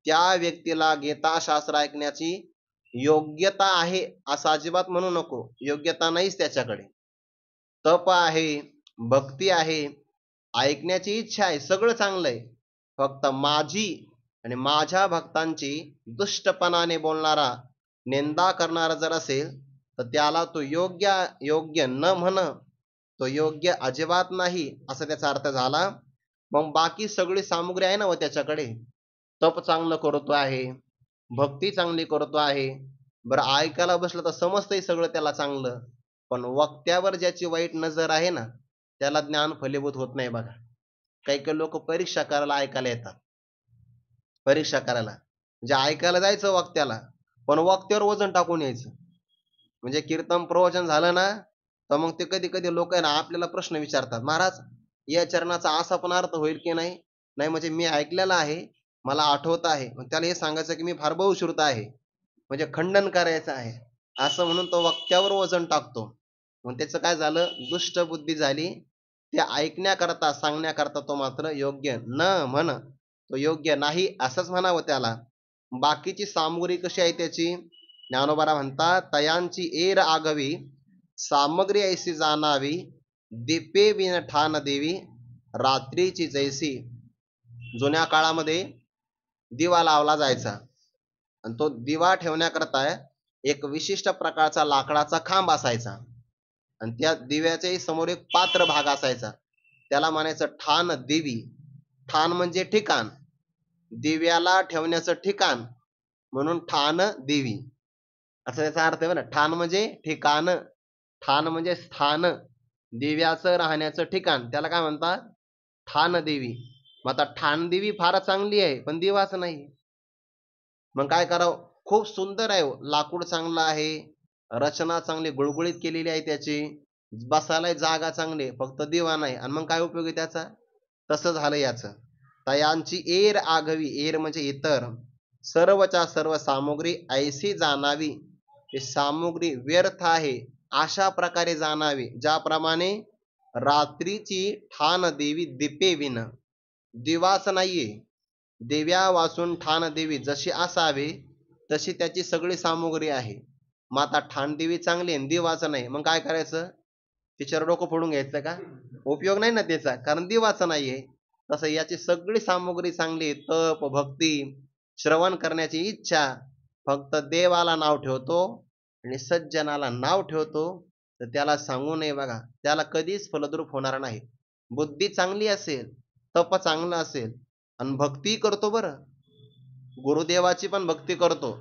त्या व्यक्तीला गीताशास्त्र ऐकण्याची योग्यता आहे असं अजिबात म्हणू नको. योग्यता नाहीच त्याच्याकडे. तप आहे, भक्ती आहे, ऐकण्याची इच्छा आहे, सगळं चांगलं आहे. फक्त माझी आणि माझ्या भक्तांची दुष्टपणाने बोलणारा, निंदा करणारा जर असेल तर त्याला तो योग्य योग्य न म्हण, तो योग्य अजिबात नाही असा त्याचा अर्थ झाला. मग बाकी सगळी सामुग्री आहे ना व त्याच्याकडे. तप चांगलं करतो आहे, भक्ती चांगली करतो आहे, बरं ऐकायला बसलं तर समजतंय सगळं त्याला चांगलं, पण वक्त्यावर ज्याची वाईट नजर आहे ना त्याला ज्ञान फलीभूत होत नाही बघा. काही काही लोक परीक्षा करायला ऐकायला येतात. परीक्षा करायला म्हणजे ऐकायला जायचं वक्त्याला, पण वक्त्यावर वजन टाकून यायचं. म्हणजे कीर्तन प्रवचन झालं ना तर मग ते कधी कधी लोक आहे ना आपल्याला प्रश्न विचारतात, महाराज या चरणाचा असा पण अर्थ होईल की नाही. नाही म्हणजे मी ऐकलेला आहे, मला आठवत आहे. मग त्याला हे सांगायचं की मी फार बहुश्रुत आहे, म्हणजे खंडन करायचं आहे असं म्हणून तो वक्त्यावर वजन टाकतो. मग त्याचं काय झालं, दुष्ट बुद्धी झाली. ते ऐकण्याकरता सांगण्याकरता तो मात्र योग्य न म्हण, तो योग्य नाही असंच म्हणावं त्याला. बाकीची सामुग्री कशी आहे त्याची, ज्ञानोबारा म्हणतात तयांची एर आगवी, सामग्री ऐसी जाणावी, दीपे बिन ठाण देवी, रात्रीची जैसी. जुन्या काळामध्ये दिवा लावला जायचा आणि तो दिवा ठेवण्याकरता एक विशिष्ट प्रकारचा लाकडाचा खांब असायचा आणि त्या दिव्याच्याही समोर एक पात्र भाग असायचा, त्याला म्हणायचं ठाण देवी. ठाण म्हणजे ठिकाण, दिव्याला ठेवण्याचं ठिकाण, म्हणून ठाण देवी असं त्याचा अर्थ आहे ना. ठाण म्हणजे ठिकाण, ठाण म्हणजे स्थान, दिव्याचं राहण्याचं ठिकाण, त्याला काय म्हणतात, ठाण देवी. मग आता ठाण देवी फार चांगली आहे पण दिवाच नाही, मग काय करावं. खूप सुंदर आहे, लाकूड चांगलं आहे, रचना चांगली गुळगुळीत केलेली आहे त्याची, बसायला जागा चांगली, फक्त दिवा नाही, आणि मग काय उपयोग आहे त्याचा. तसं झालं याचं. तयांची एर आगवी, एर म्हणजे इतर, सर्वच्या सर्व सामुग्री ऐशी जाणावी, ही सामुग्री व्यर्थ आहे अशा प्रकारे जाणावी, ज्याप्रमाणे रात्रीची ठाण देवी दीपे विन. दिवाच नाहीये, दिव्या वाचून ठाण देवी जशी असावी तशी त्याची सगळी सामुग्री आहे. मग आता ठाण देवी चांगली आहे दिवाचं नाही, मग काय करायचं, तिच्यावर डोकं फोडून घ्यायचं का, उपयोग नाही ना त्याचा, कारण दिवाचं नाहीये. तसं याची सगळी सामुग्री चांगली, तप भक्ती श्रवण करण्याची इच्छा, फक्त देवाला नाव ठेवतो आणि सज्जनाला नाव ठेवतो तर त्याला सांगू नये बघा, त्याला कधीच फलद्रूप होणार नाही. बुद्धी चांगली असेल, तप चांगलं असेल आणि भक्ती करतो बरं, गुरुदेवाची पण भक्ती करतो,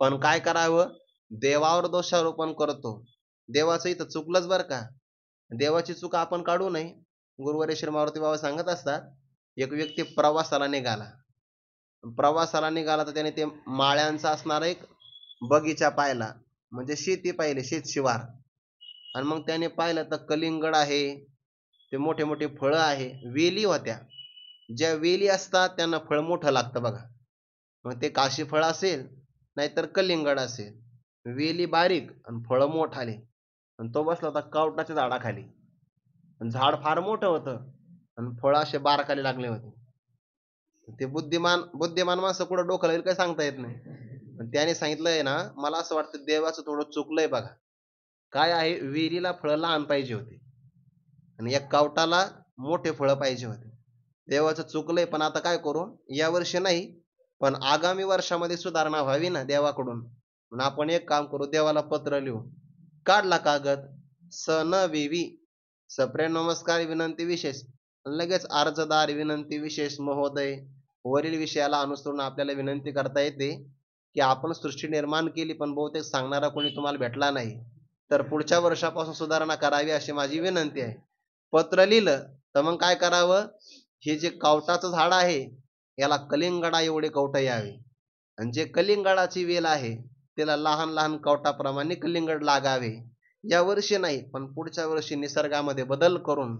पण काय करावं, देवावर दोषारोपण करतो. देवाचं इथं चुकलंच बरं का, देवाची चूक आपण काढू नये. गुरुवारी श्री मारुती बाबा सांगत असतात, एक व्यक्ती प्रवासाला निघाला तर त्याने ते माळ्यांचा असणारा एक बगीचा पाहिला, म्हणजे शेती पाहिली, शेत शिवार. आणि मग त्याने पाहिलं तर कलिंगड आहे, ते मोठे मोठे फळं आहे, वेली होत्या. ज्या वेली असतात त्यांना फळ मोठं लागतं बघा, मग ते काशी फळ असेल नाहीतर कलिंगड असेल, वेली बारीक आणि फळं मोठ आले. आणि तो बसला होता कावटाच्या झाडाखाली, झाड फार मोठं होतं आणि फळं असे बारकाले लागले होते. ते बुद्धिमान बुद्धिमान माणसं कुठं डोकं लागेल काय सांगता येत नाही. पण त्याने सांगितलंय ना, मला असं वाटतं देवाचं थोडं चुकलंय बघा. काय आहे, विहिरीला फळं लहान पाहिजे होते आणि या कावटाला मोठे फळं पाहिजे होते. देवाचं चुकलंय, पण आता काय करू, या वर्षी नाही पण आगामी वर्षामध्ये सुधारणा व्हावी ना देवाकडून. म्हणून आपण एक काम करू, देवाला पत्र लिहू. काढला कागद, सन विवी, सप्रेम नमस्कार विनंती विशेष, लगेच अर्जदार विनंती विशेष महोदय, वरील विषयाला अनुसरून आपल्याला विनंती करता येते की आपण सृष्टी निर्माण केली पण बहुतेक सांगणारा कोणी तुम्हाला भेटला नाही, तर पुढच्या वर्षापासून सुधारणा करावी अशी माझी विनंती आहे. पत्र लिहिलं तर मग काय करावं, हे जे कवटाचं झाड आहे याला कलिंगडा एवढे कवट यावे आणि जे कलिंगडाची वेल आहे त्याला लहान लहान कवटाप्रमाणे कलिंगड लागावे. या वर्षी नाही पण पुढच्या वर्षी निसर्गामध्ये बदल करून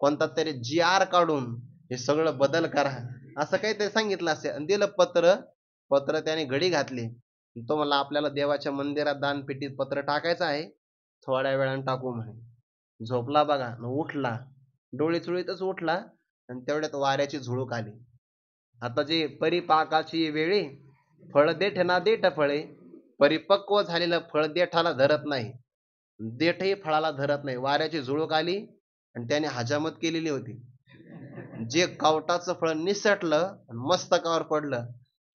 कोणता तरी जी आर काढून हे सगळं बदल करा, असं काहीतरी सांगितलं असेल आणि दिलं पत्र. पत्र त्याने घडी घातली तो म्हणला आपल्याला देवाच्या मंदिरात दानपेटीत पत्र टाकायचं आहे, थोड्या वेळानं टाकू म्हणे. झोपला बघा न उठला, डोळे चुळीतच उठला आणि तेवढ्यात वाऱ्याची झुळूक आली. आता जे परिपाकाची वेळी फळ देठ ना देठ फळे, परिपक्व झालेलं फळ देठाला धरत नाही, देठही फळाला धरत नाही. वाऱ्याची झुळूक आली आणि त्याने हजामत केलेली होती. जे कवटाचं फळ निसटलं आणि मस्तकावर पडलं.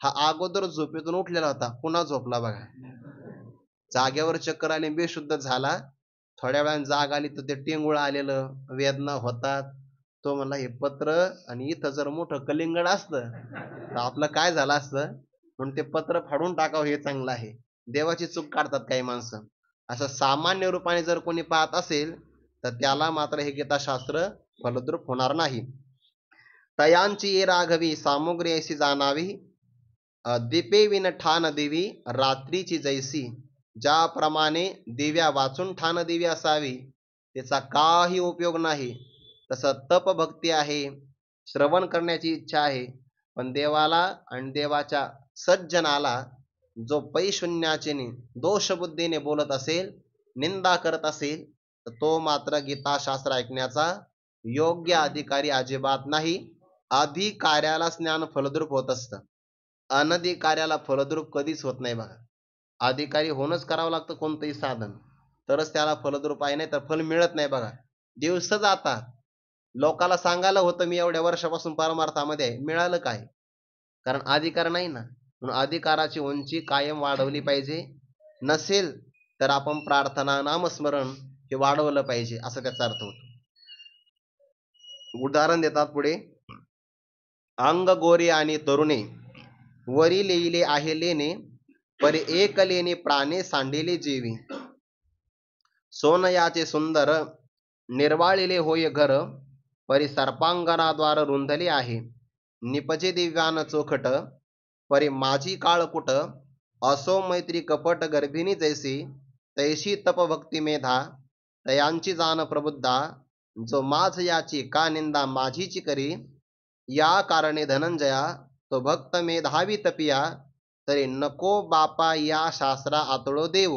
हा अगोदर झोपेतून उठलेला होता, पुन्हा झोपला बघा. जागेवर चक्कर आली, बेशुद्ध झाला. थोड्या वेळाने जाग आली तर ते टेंगुळ आलेलं, वेदना होतात. तो म्हणला हे पत्र आणि इथं जर मोठं कलिंगड असतं तर आपलं काय झालं असतं, म्हणून ते पत्र फाडून टाकावं हे चांगलं आहे. देवाची चूक काढतात काही माणसं. असं सामान्य रूपाने जर कोणी पाहत असेल तर त्याला मात्र हे गीताशास्त्र फलद्रूप होणार नाही. तयांची ये राघवी सामुग्री ऐसी जाणावी, दीपे विन ठाण देवी रात्रीची जैसी. ज्याप्रमाणे दिव्या वाचून ठाण देवी असावी त्याचा काही उपयोग नाही, तसं तप भक्ती आहे, श्रवण करण्याची इच्छा आहे, पण देवाला आणि देवाच्या सज्जनाला जो पैशून्याचेने दोषबुद्धीने बोलत असेल, निंदा करत असेल, तर तो मात्र गीताशास्त्र ऐकण्याचा योग्य अधिकारी अजिबात नाही. अधिकार्याला ज्ञान फलद्रूप होत असतं, अनधिकार्याला फलद्रूप कधीच होत नाही बघा. अधिकारी होणंच करावं लागतं कोणतंही साधन, तरच त्याला फलद्रूप आहे, नाही तर फल मिळत नाही बघा. दिवस जातात, लोकाला सांगायला होतं मी एवढ्या वर्षापासून परमार्थामध्ये आहे, मिळालं काय? कारण अधिकार नाही ना. म्हणून अधिकाराची उंची कायम वाढवली पाहिजे. नसेल तर आपण प्रार्थना नामस्मरण हे वाढवलं पाहिजे, असं त्याचा अर्थ होतो. उदाहरण देतात पुढे. अंग गोरे आणि तरुणे वरी लेईले आहे लेणे, परी एक लेणे प्राणे सांडेले जेवी. सोनयाचे सुंदर निर्वाळिले होय घर, परी सर्पांगणाद्वार रुंधले आहे. निपजे दिव्यान चोखट, परी माझी काळ कुट. असो मैत्री कपट गर्भिणी जैसी, तैशी तप भक्ती मेधा. तयांची जाण प्रबुद्धा, जो माझ याची का निंदा माझीची करी. या कारणे धनंजया तो भक्त मेधावी तपिया, तरी नको बापा या शास्त्रा आतळो देव.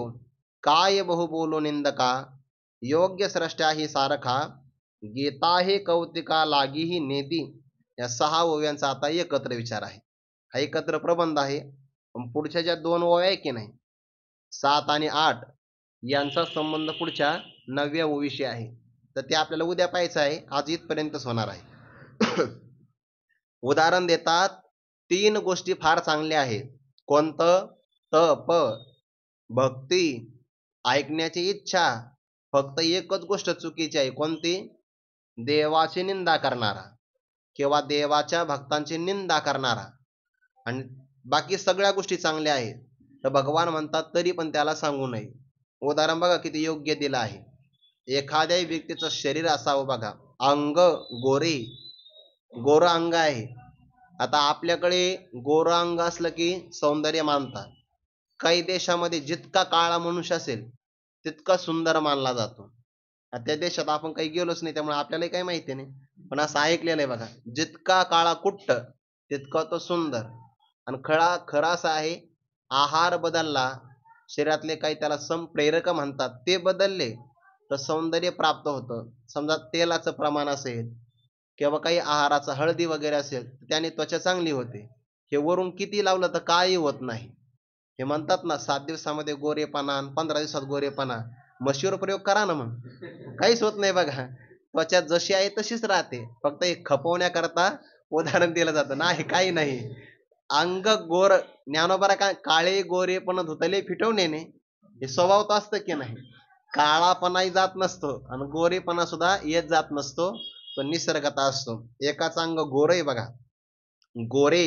काय बहु बोलो निंदका, योग्य सृष्ट्या ही सारखा. गीता हे कौतिका लागी ही नेती. या 6 ओव्यांचा आता एकत्र विचार आहे. हा एकत्र प्रबंध आहे. पण पुढच्या ज्या 2 ओव्या आहे की नाही, 7 आणि 8 यांचा संबंध पुढच्या 9व्या ओवीशी आहे. तर ते आपल्याला उद्या पाहायचं आहे, आज इथपर्यंतच होणार आहे. उदाहरण देतात, 3 गोष्टी फार चांगल्या आहेत. कोणतं? तप, भक्ती, ऐकण्याची इच्छा. फक्त एकच गोष्ट चुकीची आहे. कोणती? देवाची निंदा करणारा किंवा देवाच्या भक्तांची निंदा करणारा. आणि बाकी सगळ्या गोष्टी चांगल्या आहेत, तर भगवान म्हणतात तरी पण त्याला सांगू नये. उदाहरण बघा किती योग्य दिलं आहे. एखाद्या व्यक्तीचं शरीर असावं बघा, अंग गोरे, गोर अंग आहे. आता आपल्याकडे गोर अंग असलं की सौंदर्य मानतात. काही देशामध्ये जितका काळा मनुष्य असेल तितका सुंदर मानला जातो. त्या देशात आपण काही गेलोच नाही, त्यामुळे आपल्याला काही माहिती नाही, पण असं ऐकलेलं आहे बघा, जितका काळा कुट्ट तितका तो सुंदर. आणि खरा असा आहे, आहार बदलला, शरीरातले काही त्याला संप्रेरक म्हणतात ते बदलले तर सौंदर्य प्राप्त होतं. समजा तेलाचं प्रमाण असेल किंवा काही आहाराचं हळदी वगैरे असेल त्याने त्वचा चांगली होते. हे वरून किती लावलं तर काही होत नाही. हे म्हणतात ना 7 दिवसामध्ये गोरेपणा, 15 दिवसात गोरेपणा. म्हशीवर प्रयोग करा ना, मग काहीच होत नाही बघा. त्वचा जशी आहे तशीच राहते, फक्त हे खपवण्याकरता उदाहरण दिलं जातं. नाही, काही नाही. अंग गोर, ज्ञानोबा काय काळे गोरे पण धुतले फिटवणे, हे स्वभाव तर असतं की नाही. काळापणाही जात नसतो आणि गोरेपणा सुद्धा येत जात नसतो, तो निसर्गता असतो. एकाच अंग गोरे बघा, गोरे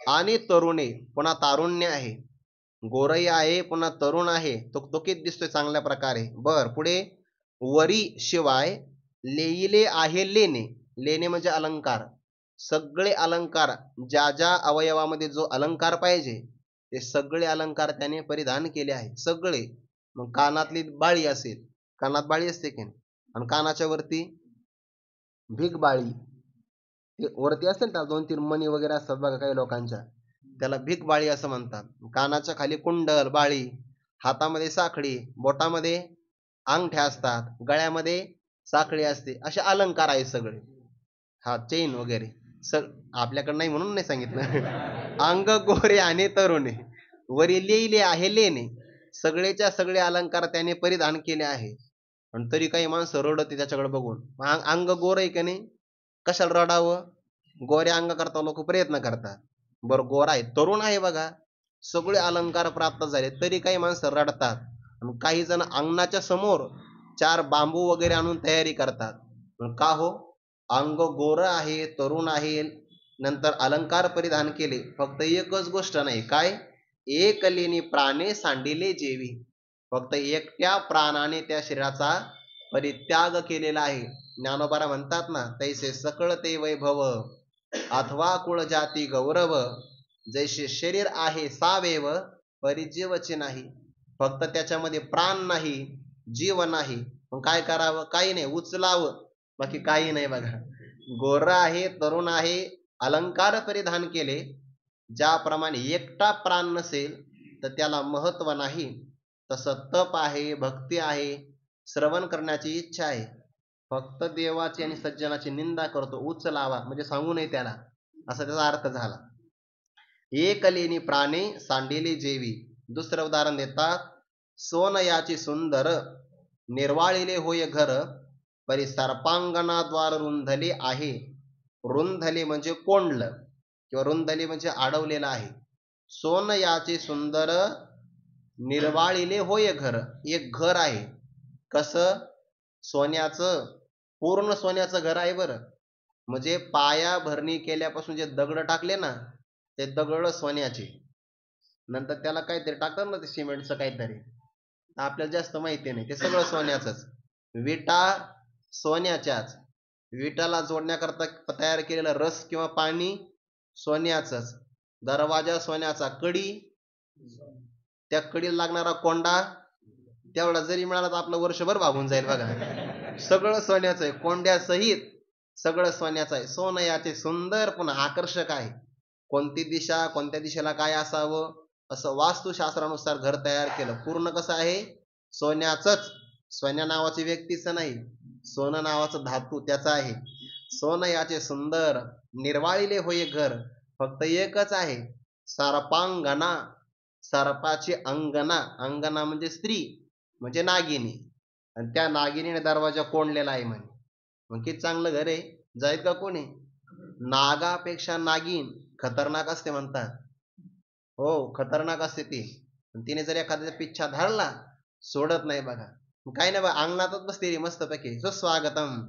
आणि तरुणे, पुन्हा तारुण्य आहे. गोरई आहे पुन्हा तरुण आहे, तुकतुकीत दिसतोय चांगल्या प्रकारे. बर, पुढे वरी शिवाय लेईले आहे लेणे. लेणे म्हणजे अलंकार. सगळे अलंकार, ज्या ज्या अवयवामध्ये जो अलंकार पाहिजे ते सगळे अलंकार त्याने परिधान केले आहे, सगळे. मग कानातली बाळी असेल, कानात बाळी असते की नाही, आणि कानाच्या वरती भिग बाळी, ते वरती असते ना 2-3 मणी वगैरे असतात बघा काही लोकांच्या, त्याला भीक बाळी असं म्हणतात. कानाच्या खाली कुंडल बाळी, हातामध्ये साखळी, बोटामध्ये अंगठ्या असतात, गळ्यामध्ये साखळी असते, असे अलंकार आहेत सगळे. हा चेन वगैरे सग आपल्याकडे नाही म्हणून नाही सांगितलं. अंग गोरे आणि तरुणे वरी लिहिले आहे लेणे, सगळेच्या सगळे अलंकार त्याने परिधान केले आहे. पण तरी काही माणसं रडते त्याच्याकडे बघून. अंग गोर आहे का नाही, कशाला रडावं? गोऱ्या अंग करता लोक प्रयत्न करतात. बरं गोरा आहे, तरुण आहे बघा, सगळे अलंकार प्राप्त झाले, तरी काही माणसं रडतात. आणि काही जण अंगणाच्या समोर 4 बांबू वगैरे आणून तयारी करतात. पण का हो? अंग गोर आहे, तरुण आहे, नंतर अलंकार परिधान केले, फक्त एकच गोष्ट नाही, काय? एक लेणी प्राणे सांडिले जेवी. फक्त एकट्या प्राणाने त्या शरीराचा परित्याग केलेला आहे. ज्ञानोबा म्हणतात ना, तैसे सकळ ते वैभव अथवा कुळ जाती गौरव, जैसे शरीर आहे सावेव परिजीवचे नाही. फक्त त्याच्यामध्ये प्राण नाही, जीव नाही, मग काय करावं? काही नाही, उचलावं, बाकी काही नाही बघा. गोर आहे, तरुण आहे, अलंकार परिधान केले, ज्याप्रमाणे एकटा प्राण नसेल तर त्याला महत्व नाही, तसं तप आहे, भक्ती आहे, श्रवण करण्याची इच्छा आहे, फक्त देवाची आणि सज्जनाची निंदा करतो, उचलावा म्हणजे सांगू नये त्याला, असा त्याचा अर्थ झाला. एक लेणी प्राणे सांडिले जेवी. दुसरं उदाहरण देतात, सोन याची सुंदर निर्वाळिले होय घर, परी सर्पांगणाद्वार रुंधले आहे. रुंधले म्हणजे कोंडलं, किंवा रुंधले म्हणजे अडवलेलं आहे. सोन याचे सुंदर निर्वाळिले होय घर, एक घर आहे. कसं? सोन्याचं, पूर्ण सोन्याचं घर आहे बरं. म्हणजे पाया भरणी केल्यापासून जे दगड टाकले ना, ते दगड सोन्याचे, नंतर त्याला काहीतरी टाकतात ना ते सिमेंटचं काहीतरी, आपल्याला जास्त माहिती नाही, ते सगळं सोन्याचंच. विटा सोन्याच्याच, विटाला जोडण्याकरता तयार केलेला रस किंवा पाणी सोन्याचंच, दरवाजा सोन्याचा, कडी, त्या कडीला लागणारा कोंडा तेवढा जरी मिळाला तर आपलं वर्षभर भागून जाईल बघा. सगळं सोन्याचं आहे, कोंड्यासहित सगळं सोन्याचं आहे. सोनं याचे सुंदर पुन्हा आकर्षक आहे. कोणती दिशा, कोणत्या दिशेला काय असावं, असं वास्तुशास्त्रानुसार घर तयार केलं. पूर्ण कसं आहे? सोन्याचंच. सोन्या नावाची व्यक्तीचं नाही, सोनं नावाचं धातू त्याचं आहे. सोनं याचे सुंदर निर्वाळिले होय घर, फक्त एकच आहे, सर्पांगना, सर्पाची अंगना, अंगना म्हणजे स्त्री, म्हणजे नागिनी, आणि त्या नागिनीने दरवाजा कोंडलेला आहे म्हणे. मग किती चांगलं घर आहे, जाईल का कोणी? नागापेक्षा नागिन खतरनाक असते म्हणतात. हो, खतरनाक असते ती. तिने जर एखाद्याचा पिच्छा धरला, सोडत नाही बघा. काही नाही बघा, अंगणातच बसते मस्त पैकी, सुस्वागतम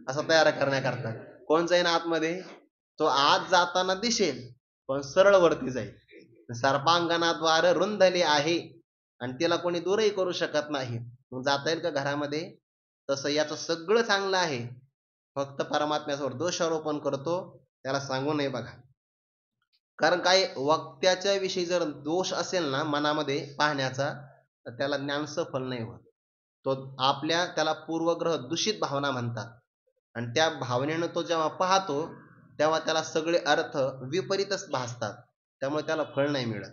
असं तयार करण्याकरता. कोण जाईन आतमध्ये? तो आत जाताना दिसेल, पण सरळ वरती जाईल. सर्पांगणाद्वार रुंधले आहे, आणि तिला कोणी दूरही करू शकत नाही. मग जाता येईल का घरामध्ये? तसं याचं सगळं चांगलं आहे, फक्त परमात्म्यासमोर दोषारोपण करतो, त्याला सांगू नये बघा. कारण काय, वक्त्याच्या विषयी जर दोष असेल ना मनामध्ये पाहण्याचा, तर त्याला ज्ञान सफल नाही होत. तो आपल्या, त्याला पूर्वग्रह दूषित भावना म्हणतात, आणि त्या भावनेनं तो जेव्हा पाहतो तेव्हा त्याला सगळे अर्थ विपरीतच भासतात, त्यामुळे त्याला फळ नाही मिळत.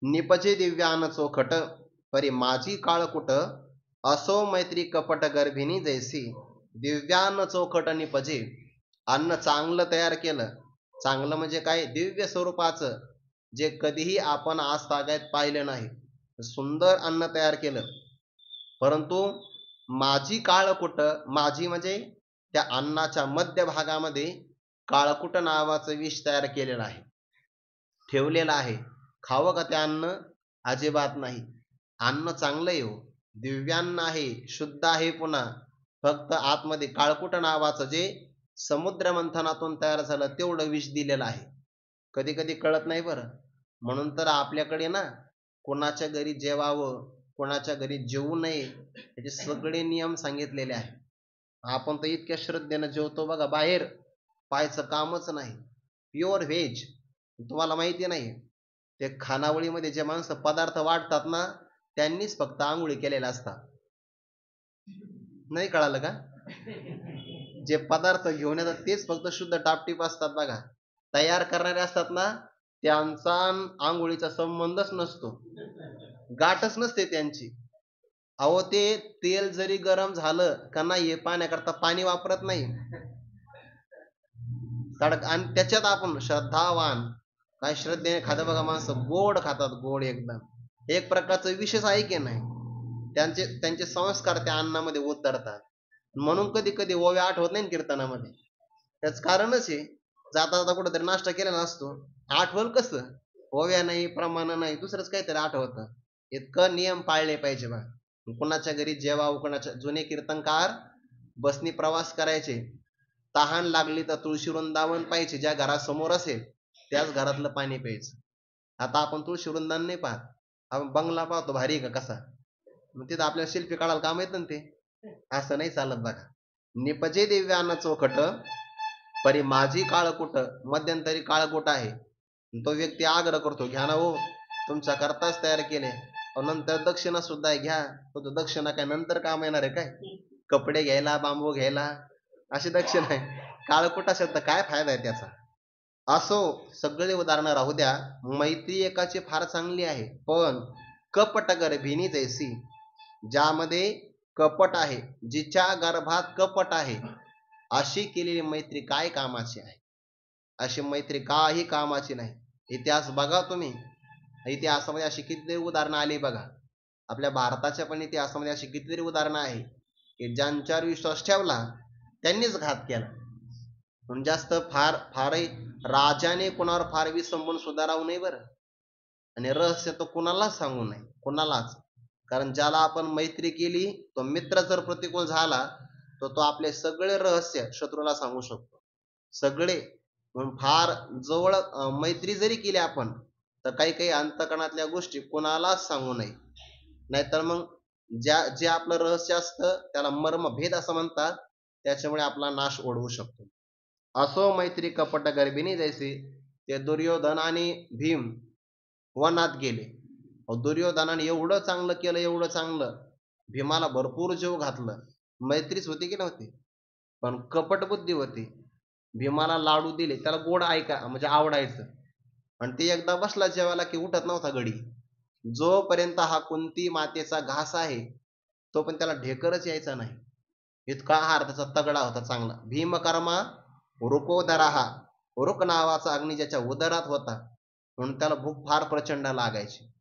निपजे दिव्यान चोखट, परी माझी काळकुट, असो मैत्री कपट गर्भिणी जैसी. दिव्यान चोखट निपजे, अन्न चांगलं तयार केलं, चांगलं म्हणजे काय? दिव्य स्वरूपाचं, जे कधीही आपण आजतागायत पाहिलं नाही, सुंदर अन्न तयार केलं, परंतु माझी काळकुट, माझी म्हणजे त्या अन्नाच्या मध्यभागामध्ये काळकुट नावाचं विष तयार केलेलं आहे, ठेवलेलं आहे. खावं का ते अन्न? अजिबात नाही. अन्न चांगलं आहे हो, दिव्यान्न आहे, शुद्ध आहे, पुन्हा फक्त आतमध्ये काळकुट नावाचं जे समुद्र मंथनातून तयार झालं तेवढं विष दिलेलं आहे. कधी कधी कळत नाही बरं. म्हणून तर आपल्याकडे ना, कोणाच्या घरी जेवावं, कोणाच्या घरी जेवू नये, याचे सगळे नियम सांगितलेले आहे. आपण तर इतक्या श्रद्धेनं जेवतो बघा, बाहेर पाहायचं कामच नाही. Pure veg. तुम्हाला माहिती नाही, ते खानावळीमध्ये जे माणसं पदार्थ वाटतात ना, त्यांनीच फक्त आंघोळी केलेल्या असतात. नाही कळालं का? जे पदार्थ घेऊन येतात तेच फक्त शुद्ध टापटीप असतात बघा. तयार करणारे असतात ना, त्यांचा आंघोळीचा संबंधच नसतो, गाठच नसते त्यांची. अहो ते तेल जरी गरम झालं का नाही पाण्याकरता पाणी वापरत नाही. आणि त्याच्यात आपण श्रद्धावान, काय श्रद्धेने खातं बघा माणसं, गोड खातात, गोड एकदम. एक प्रकारचं विशेष आहे की नाही, त्यांचे त्यांचे संस्कार त्या अन्नामध्ये उतरतात. म्हणून कधी कधी ओव्या आठवत नाही कीर्तनामध्ये. त्याच कारणच आहे, जाता जाता कुठेतरी नाश्ता केलेला असतो, आठवल कसं, ओव्या नाही, प्रमाण नाही, दुसरंच काहीतरी आठवतं. इतकं नियम पाळले पाहिजे बा. कुणाच्या घरी जेवा, कुणाच्या, जुने कीर्तनकार बसनी प्रवास करायचे, तहान लागली तर तुळशी वृंदावन पाहिजे, ज्या घरासमोर असेल त्याच घरातलं पाणी प्यायचं. आता आपण तुळशी वृंदावन नाही पाहत, आपण बंगला पाहतो भारी का कसा, मग तिथं आपल्याला शिल्पी काढायला काम येतं ना ते. असं नाही चालत बघा. निपजे दिव्यानं चोखट, परी माझी काळकुट, मध्यंतरी काळकुट आहे. तो व्यक्ती आग्रह करतो, घ्या ना हो, तुमच्या करताच तयार केले, नंतर दक्षिणा सुद्धा घ्या. तो दक्षिणा काय नंतर काम येणार आहे काय, कपडे घ्यायला, बांबू घ्यायला, अशी दक्षिणा आहे. काळकुट असेल तर काय फायदा आहे त्याचा. असो, सगळे उदाहरणं राहू द्या, मैत्री एकाची फार चांगली आहे, पण कपट गर्भिणी जैसी, ज्यामध्ये कपट आहे, जिच्या गर्भात कपट आहे, अशी केलेली मैत्री काय कामाची आहे. अशी मैत्री काही कामाची नाही. इतिहास बघा तुम्ही, इतिहासामध्ये अशी कितीतरी उदाहरणं आली बघा. आपल्या भारताच्या पण इतिहासामध्ये अशी कितीतरी उदाहरणं आहे की ज्यांच्यावर विश्वास ठेवला त्यांनीच घात केला. म्हणून जास्त फारही राजाने कुणावर फार विसंबून सुद्धा राहू नये बरं, आणि रहस्य तो कुणालाच सांगू नये, कुणालाच. कारण ज्याला आपण मैत्री केली, तो मित्र जर प्रतिकूल झाला तर तो आपले सगळे रहस्य शत्रूला सांगू शकतो, सगळे. म्हणून फार जवळ मैत्री जरी केली आपण, तर काही काही अंतकरणातल्या गोष्टी कोणालाच सांगू नये, नाहीतर मग जे आपलं रहस्य असतं त्याला मर्मभेद असं म्हणतात, त्याच्यामुळे आपला नाश ओढवू शकतो. असो मैत्री कपट गर्भिणी जैसे, ते दुर्योधन आणि भीम वनात गेले. दुर्योधनाने एवढं चांगलं केलं, एवढं चांगलं, भीमाला भरपूर जीव घातलं, मैत्रीच होती की नव्हती, पण कपट बुद्धी होती. भीमाला लाडू दिले, त्याला गोड ऐका म्हणजे आवडायचं, आणि ते एकदा बसला जेवायला की उठत नव्हता गडी. जोपर्यंत हा कुंती मातेचा घास आहे तो पण त्याला ढेकरच यायचा नाही, इतका आहार त्याचा तगडा होता, चांगला. भीमकर्मा रुकोदरा, हा रुक नावाचा अग्नी ज्याच्या उदरात होता, म्हणून त्याला भूक फार प्रचंड लागायची.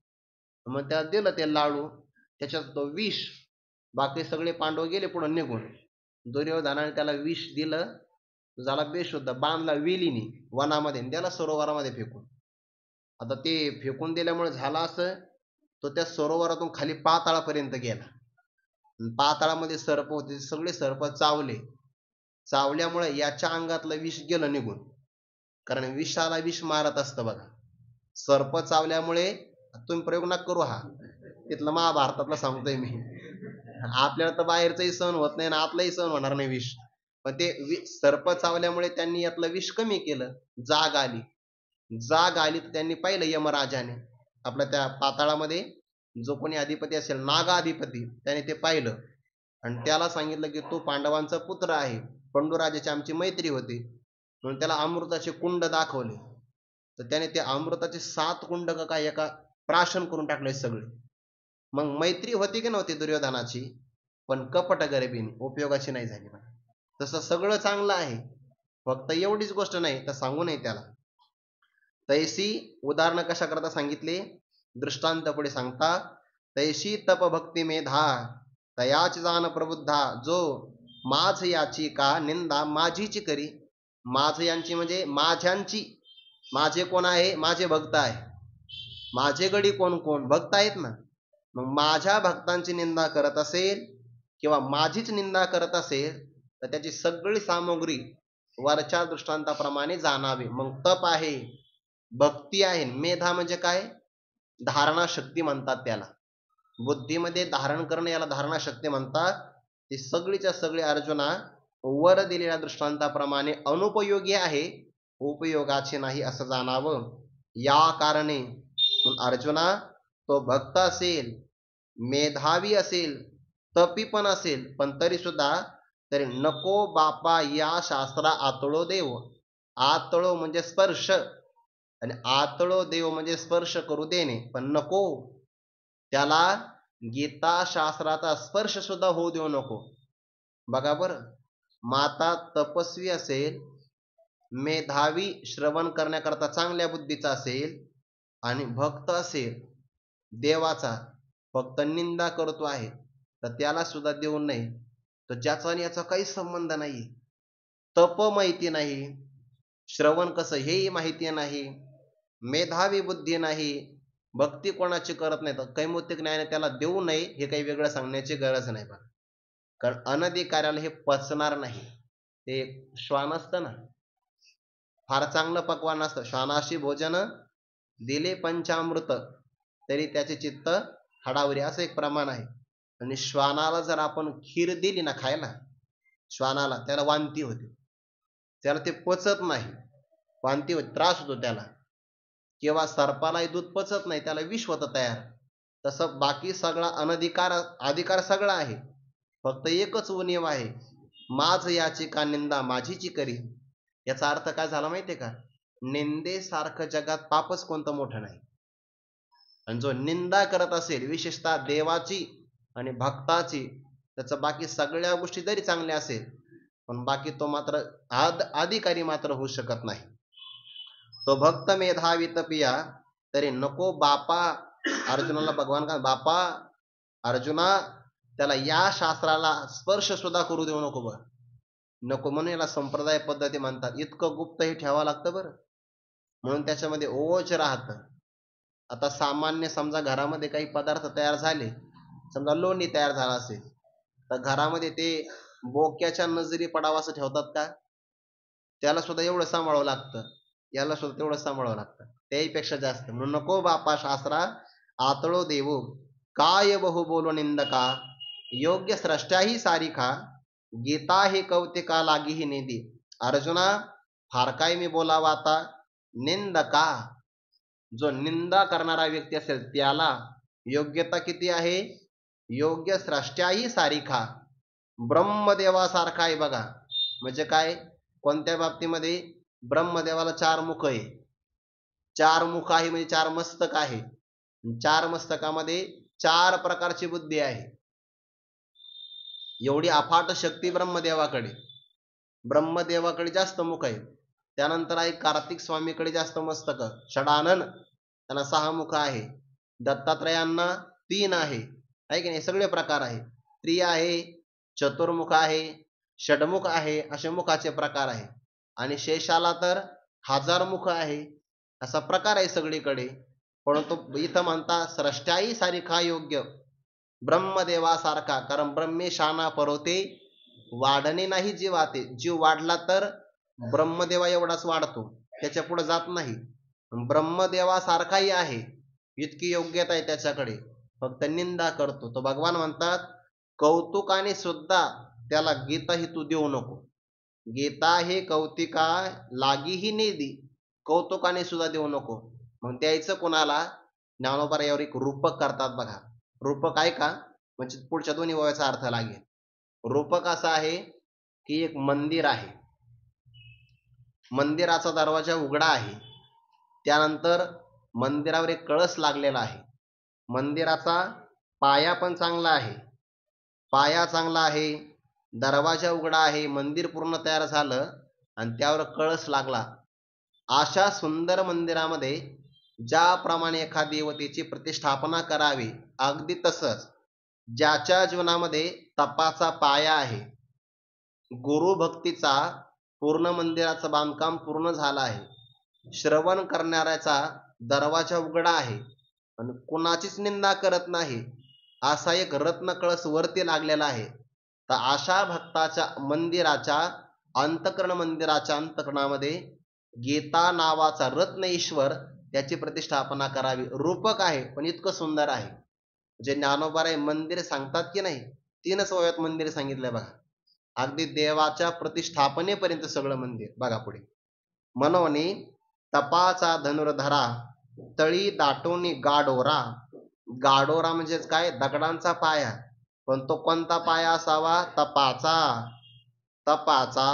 मग त्याला दिलं ते लाडू, त्याच्यात तो विष. बाकी सगळे पांडव गेले पुढे निघून, दुर्योधनाने त्याला विष दिलं, झाला बेशुद्ध, बांधला वेलीनी वनामध्ये, त्याला सरोवरामध्ये फेकून. आता ते फेकून दिल्यामुळे झाला असं, तो त्या सरोवरातून खाली पाताळापर्यंत गेला. पाताळामध्ये सर्प होते, सगळे सर्प चावले, चावल्यामुळे याच्या अंगातलं विष गेलं निघून, कारण विषाला विष मारत असतं बघा. सर्प चावल्यामुळे, तुम्ही प्रयोग नका करू, हा तिथलं महाभारतातलं सांगतोय मी. आपल्याला तर बाहेरचंही सहन होत नाही ना आतलंही सहन होणार नाही विष, पण ते सर्प चावल्यामुळे त्यांनी यातलं विष कमी केलं. जाग आली, जाग आली तर त्यांनी पाहिलं, यमराजाने आपल्या त्या पाताळामध्ये जो कोणी अधिपती असेल, नागाधिपती, त्याने ते पाहिलं आणि त्याला सांगितलं की तो पांडवांचा पुत्र आहे, पंडूराजाची आमची मैत्री होती, म्हणून त्याला अमृताचे कुंड दाखवले. तर त्याने ते अमृताचे 7 कुंड काय एका प्राशन करून टाकले सगळे. मग मैत्री होती की नव्हती दुर्योधनाची, पण कपट गरिबीने उपयोगाची नाही झाली. तसं सगळं चांगलं आहे, फक्त एवढीच गोष्ट नाही तर सांगू नये त्याला. तैसी उदाहरण कशा करता सांगितले, दृष्टांत पुढे सांगता. तैशी तप भक्ती मेधा, तयाच जाण प्रबुद्धा, जो माझ याची का निंदा माझीची करी. माझ यांची म्हणजे माझ्यांची, माझे कोण आहे, माझे भक्त आहे. माझे गडी कोण कोण, भक्त आहेत ना. मग माझ्या भक्तांची निंदा करत असेल किंवा माझीच निंदा करत असेल तर त्याची सगळी सामग्री वरच्या दृष्टांताप्रमाणे जाणावी. मग तप आहे, भक्ती आहे, मेधा म्हणजे काय, धारणा शक्ती म्हणतात त्याला. बुद्धीमध्ये धारण करणं याला धारणा शक्ती म्हणतात. ती सगळीच्या सगळी अर्जुना वर दिलेल्या दृष्टांताप्रमाणे अनुपयोगी आहे, उपयोगाचे नाही असं जाणावं. या कारणे अर्जुना, तो भक्त असेल, मेधावी असेल, तपी पण असेल, पण तरी सुद्धा तरी नको बापा या शास्त्रा आतळो देव. आतळो म्हणजे स्पर्श, आणि आतळो देव म्हणजे स्पर्श करू देणे, पण नको त्याला गीता शास्त्राचा स्पर्श सुद्धा होऊ देऊ नको. बघा बरं, माता तपस्वी असेल, मेधावी, श्रवण करण्याकरता चांगल्या बुद्धीचा असेल, आणि भक्त असेल देवाचा, फक्त निंदा करतो आहे, तर त्याला सुद्धा देऊ नये. तर ज्याचा आणि याचा काही संबंध नाही, तप माहिती नाही, श्रवण कसं हेही माहिती नाही, मेधावी बुद्धी नाही, भक्ती कोणाची करत नाही, तर कैमुतिक न्यायाने त्याला देऊ नये हे काही वेगळं सांगण्याची गरज नाही बघा. कारण अनधिकाऱ्याला हे पचणार नाही. ते श्वान असतं ना, फार चांगलं पक्वान असतं, श्वानाशी भोजन दिले पंचामृत तरी त्याचे चित्त हाडावरी, असं एक प्रमाण आहे. आणि श्वानाला जर आपण खीर दिली ना खायला, श्वानाला, त्याला वांती होते, त्याला ते पचत नाही, वांती होते, त्रास होतो त्याला. किंवा सर्पालाही दूध पचत नाही, त्याला विष होतं तयार. तसं बाकी सगळा अनधिकार अधिकार सगळा आहे, फक्त एकच उणीव आहे, माझ याची का निंदा माझीची करी. याचा अर्थ काय झाला माहितीये का, निंदेसारखं जगात पापच कोणतं मोठं नाही. आणि जो निंदा करत असेल, विशेषतः देवाची आणि भक्ताची, त्याचं बाकी सगळ्या गोष्टी जरी चांगल्या असेल, पण बाकी तो मात्र अधिकारी मात्र होऊ शकत नाही. तो भक्त मेधावी तपिया तरी नको बापा. अर्जुनाला भगवान का बापा, अर्जुना त्याला या शास्त्राला स्पर्श सुद्धा करू देऊ नको बरं, नको. म्हणून याला संप्रदाय पद्धती म्हणतात. इतकं गुप्त हे ठेवावं लागतं बरं, म्हणून त्याच्यामध्ये ओझ राहतं. आता सामान्य समजा घरामध्ये काही पदार्थ तयार झाले, समजा लोणी तयार झाला असेल, तर घरामध्ये ते बोक्याच्या नजरी पडावं असं ठेवतात का? त्याला सुद्धा एवढं सांभाळावं लागतं, याला सुद्धा तेवढं सांभाळावं लागतं, त्याहीपेक्षा जास्त. म्हणून नको बापा शास्त्रा आतळो देवो, काय बहु बोलो निंदका, योग्य स्रष्टाही सारिखा, गीता हे कौतिका लागी ही नेदी. अर्जुना, फार काय मी बोलावा आता. निंदका, जो निंदा करणारा व्यक्ती असेल त्याला योग्यता किती आहे, योग्य स्रष्टाही सारिखा, ब्रह्मदेवासारखा आहे बघा. म्हणजे काय, कोणत्या बाबतीमध्ये, ब्रह्मदेवाला 4 मुख आहे, 4 मुख आहे म्हणजे 4 मस्तक आहे, 4 मस्तकामध्ये 4 प्रकारची बुद्धी आहे. एवढी अफाट शक्ती ब्रह्मदेवाकडे. ब्रह्मदेवाकडे जास्त मुख आहे. त्यानंतर आहे कार्तिक स्वामीकडे जास्त मस्तक, षडानन, त्यांना 6 मुख आहे. दत्तात्रयांना 3 आहे की नाही, सगळे प्रकार आहे. त्रिय आहे, चतुर्मुख आहे, षडमुख आहे, असे मुखाचे प्रकार आहे. आणि शेषाला तर 1000 मुख आहे, असा प्रकार आहे सगळीकडे. परंतु इथं म्हणता स्रष्टाही सारिखा योग्य, ब्रह्मदेवासारखा. कारण ब्रह्मे शाना परोते, वाढणे नाही जीवाते. जीव वाढला तर ब्रह्मदेवा एवढाच वाढतो, त्याच्या पुढे जात नाही. ब्रह्मदेवासारखाही आहे, इतकी योग्यता आहे त्याच्याकडे, फक्त निंदा करतो. तो भगवान म्हणतात कौतुकाने सुद्धा त्याला गीता ही तू देऊ नको. गीता हे कौतिका लागीही नेदी, कौतुकाने सुद्धा देऊ नको. मग द्यायचं कोणाला, ज्ञानोबा यावर एक रूपक करतात बघा. रूपक आहे का, म्हणजे पुढच्या दोन्ही ओव्याचा अर्थ लागेल. रूपक असा आहे की एक मंदिर आहे, मंदिराचा दरवाजा उघडा आहे, त्यानंतर मंदिरावर एक कळस लागलेला आहे, मंदिराचा पाया पण चांगला आहे, पाया चांगला आहे, दरवाजा उघडा आहे, मंदिर पूर्ण तयार झालं आणि त्यावर कळस लागला. अशा सुंदर मंदिरामध्ये ज्याप्रमाणे एखादी देवतेची प्रतिष्ठापना करावी, अगदी तसंच ज्याच्या जीवनामध्ये तपाचा पाया आहे, गुरुभक्तीचा पूर्ण मंदिराचं बांधकाम पूर्ण झालं आहे, श्रवण करणाऱ्याचा दरवाजा उघडा आहे आणि कुणाचीच निंदा करत नाही, असा एक रत्न कळस वरती लागलेला आहे, तर अशा भक्ताच्या मंदिराच्या अंतकरण, मंदिराच्या अंतकरणामध्ये गीता नावाचा रत्न ईश्वर, त्याची प्रतिष्ठापना करावी. रूपक आहे पण इतकं सुंदर आहे. जे ज्ञानोबा मंदिर सांगतात की नाही, 3च ओव्यात मंदिर सांगितलंय बघा, अगदी देवाच्या प्रतिष्ठापनेपर्यंत सगळं मंदिर. बघा पुढे, मनोनी तपाचा धनुर्धरा, तळी दाटोनी गाडोरा. गाडोरा म्हणजे काय, दगडांचा पाया, पण तो कोणता पाया असावा, तपाचा. तपाचा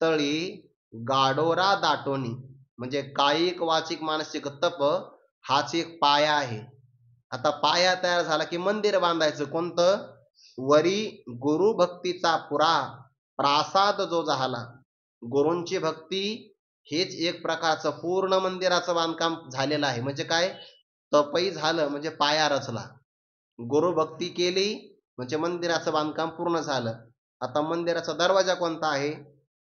तळी गाडोरा दाटोनी, म्हणजे कायिक वाचिक मानसिक तप हाच एक पाया आहे. आता पाया तयार झाला की मंदिर बांधायचं कोणतं? वरी गुरु भक्तीचा पुरा प्रासाद जो झाला. गुरूंची भक्ती हेच एक प्रकारचं पूर्ण मंदिराचं बांधकाम झालेलं आहे. म्हणजे काय? तपही झालं म्हणजे पाया रचला. गुरु भक्ती केली म्हणजे मंदिराचं बांधकाम पूर्ण झालं. आता मंदिराचा दरवाजा कोणता आहे?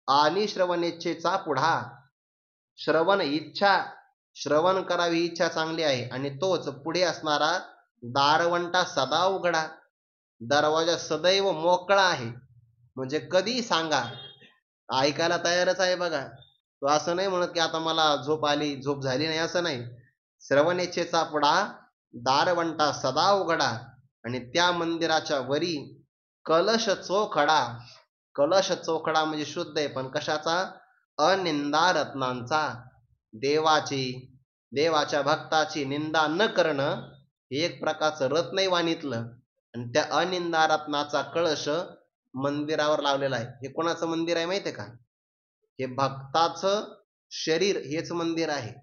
आणि श्रवण इच्छेचा पुढा. श्रवण इच्छा, श्रवण करावी इच्छा चांगली आहे आणि तोच पुढे असणारा दारवंटा सदा उघडा. दरवाजा सदैव मोकळा आहे म्हणजे कधी सांगा, ऐकायला तयारच आहे बघा. तो असं नाही म्हणत की आता मला झोप आली, झोप झाली नाही, असं नाही. श्रवण इच्छेचा पुढा दारवंटा सदा उघडा आणि त्या मंदिराच्या वरी कलश चोखडा. कलश चोखडा म्हणजे शुद्ध आहे, पण कशाचा? अनिंदा रत्नांचा. देवाची, देवाच्या भक्ताची निंदा न करणं हे एक प्रकारचं रत्नही वाणीतलं. आणि त्या अनिंदा रत्नाचा कळश मंदिरावर लावलेला आहे. हे कोणाचं मंदिर आहे माहितीये का? हे भक्ताचं शरीर हेच मंदिर आहे.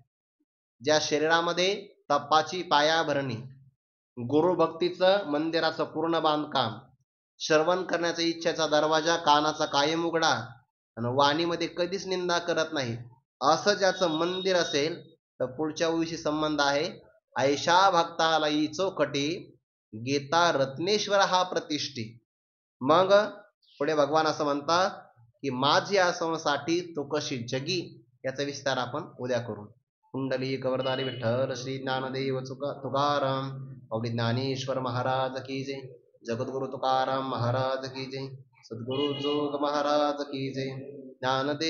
ज्या शरीरामध्ये तपाची पायाभरणी, गुरुभक्तीचं मंदिराचं पूर्ण बांधकाम, श्रवण करण्याचा इच्छेचा दरवाजा कानाचा कायम उघडा आणि वाणीमध्ये कधीच निंदा करत नाही, असं ज्याचं मंदिर असेल तर पुढच्या विषयी संबंध आहे. ऐशा भक्ताला चौकटी गीता रत्नेश्वर हा प्रतिष्ठी. मग पुढे भगवान असं म्हणतात की माझी आसवसाठी तो कशी जगी. याचा विस्तार आपण उद्या करू. कुंडली कवरदारी विठ्ठल श्री ज्ञानदेव तुकाराम अवडी ज्ञानेश्वर महाराज की जय. जगद्गुरु तुकाराम महाराज की जय. सद्गुरु जोग महाराज की जय. ज्ञानदेव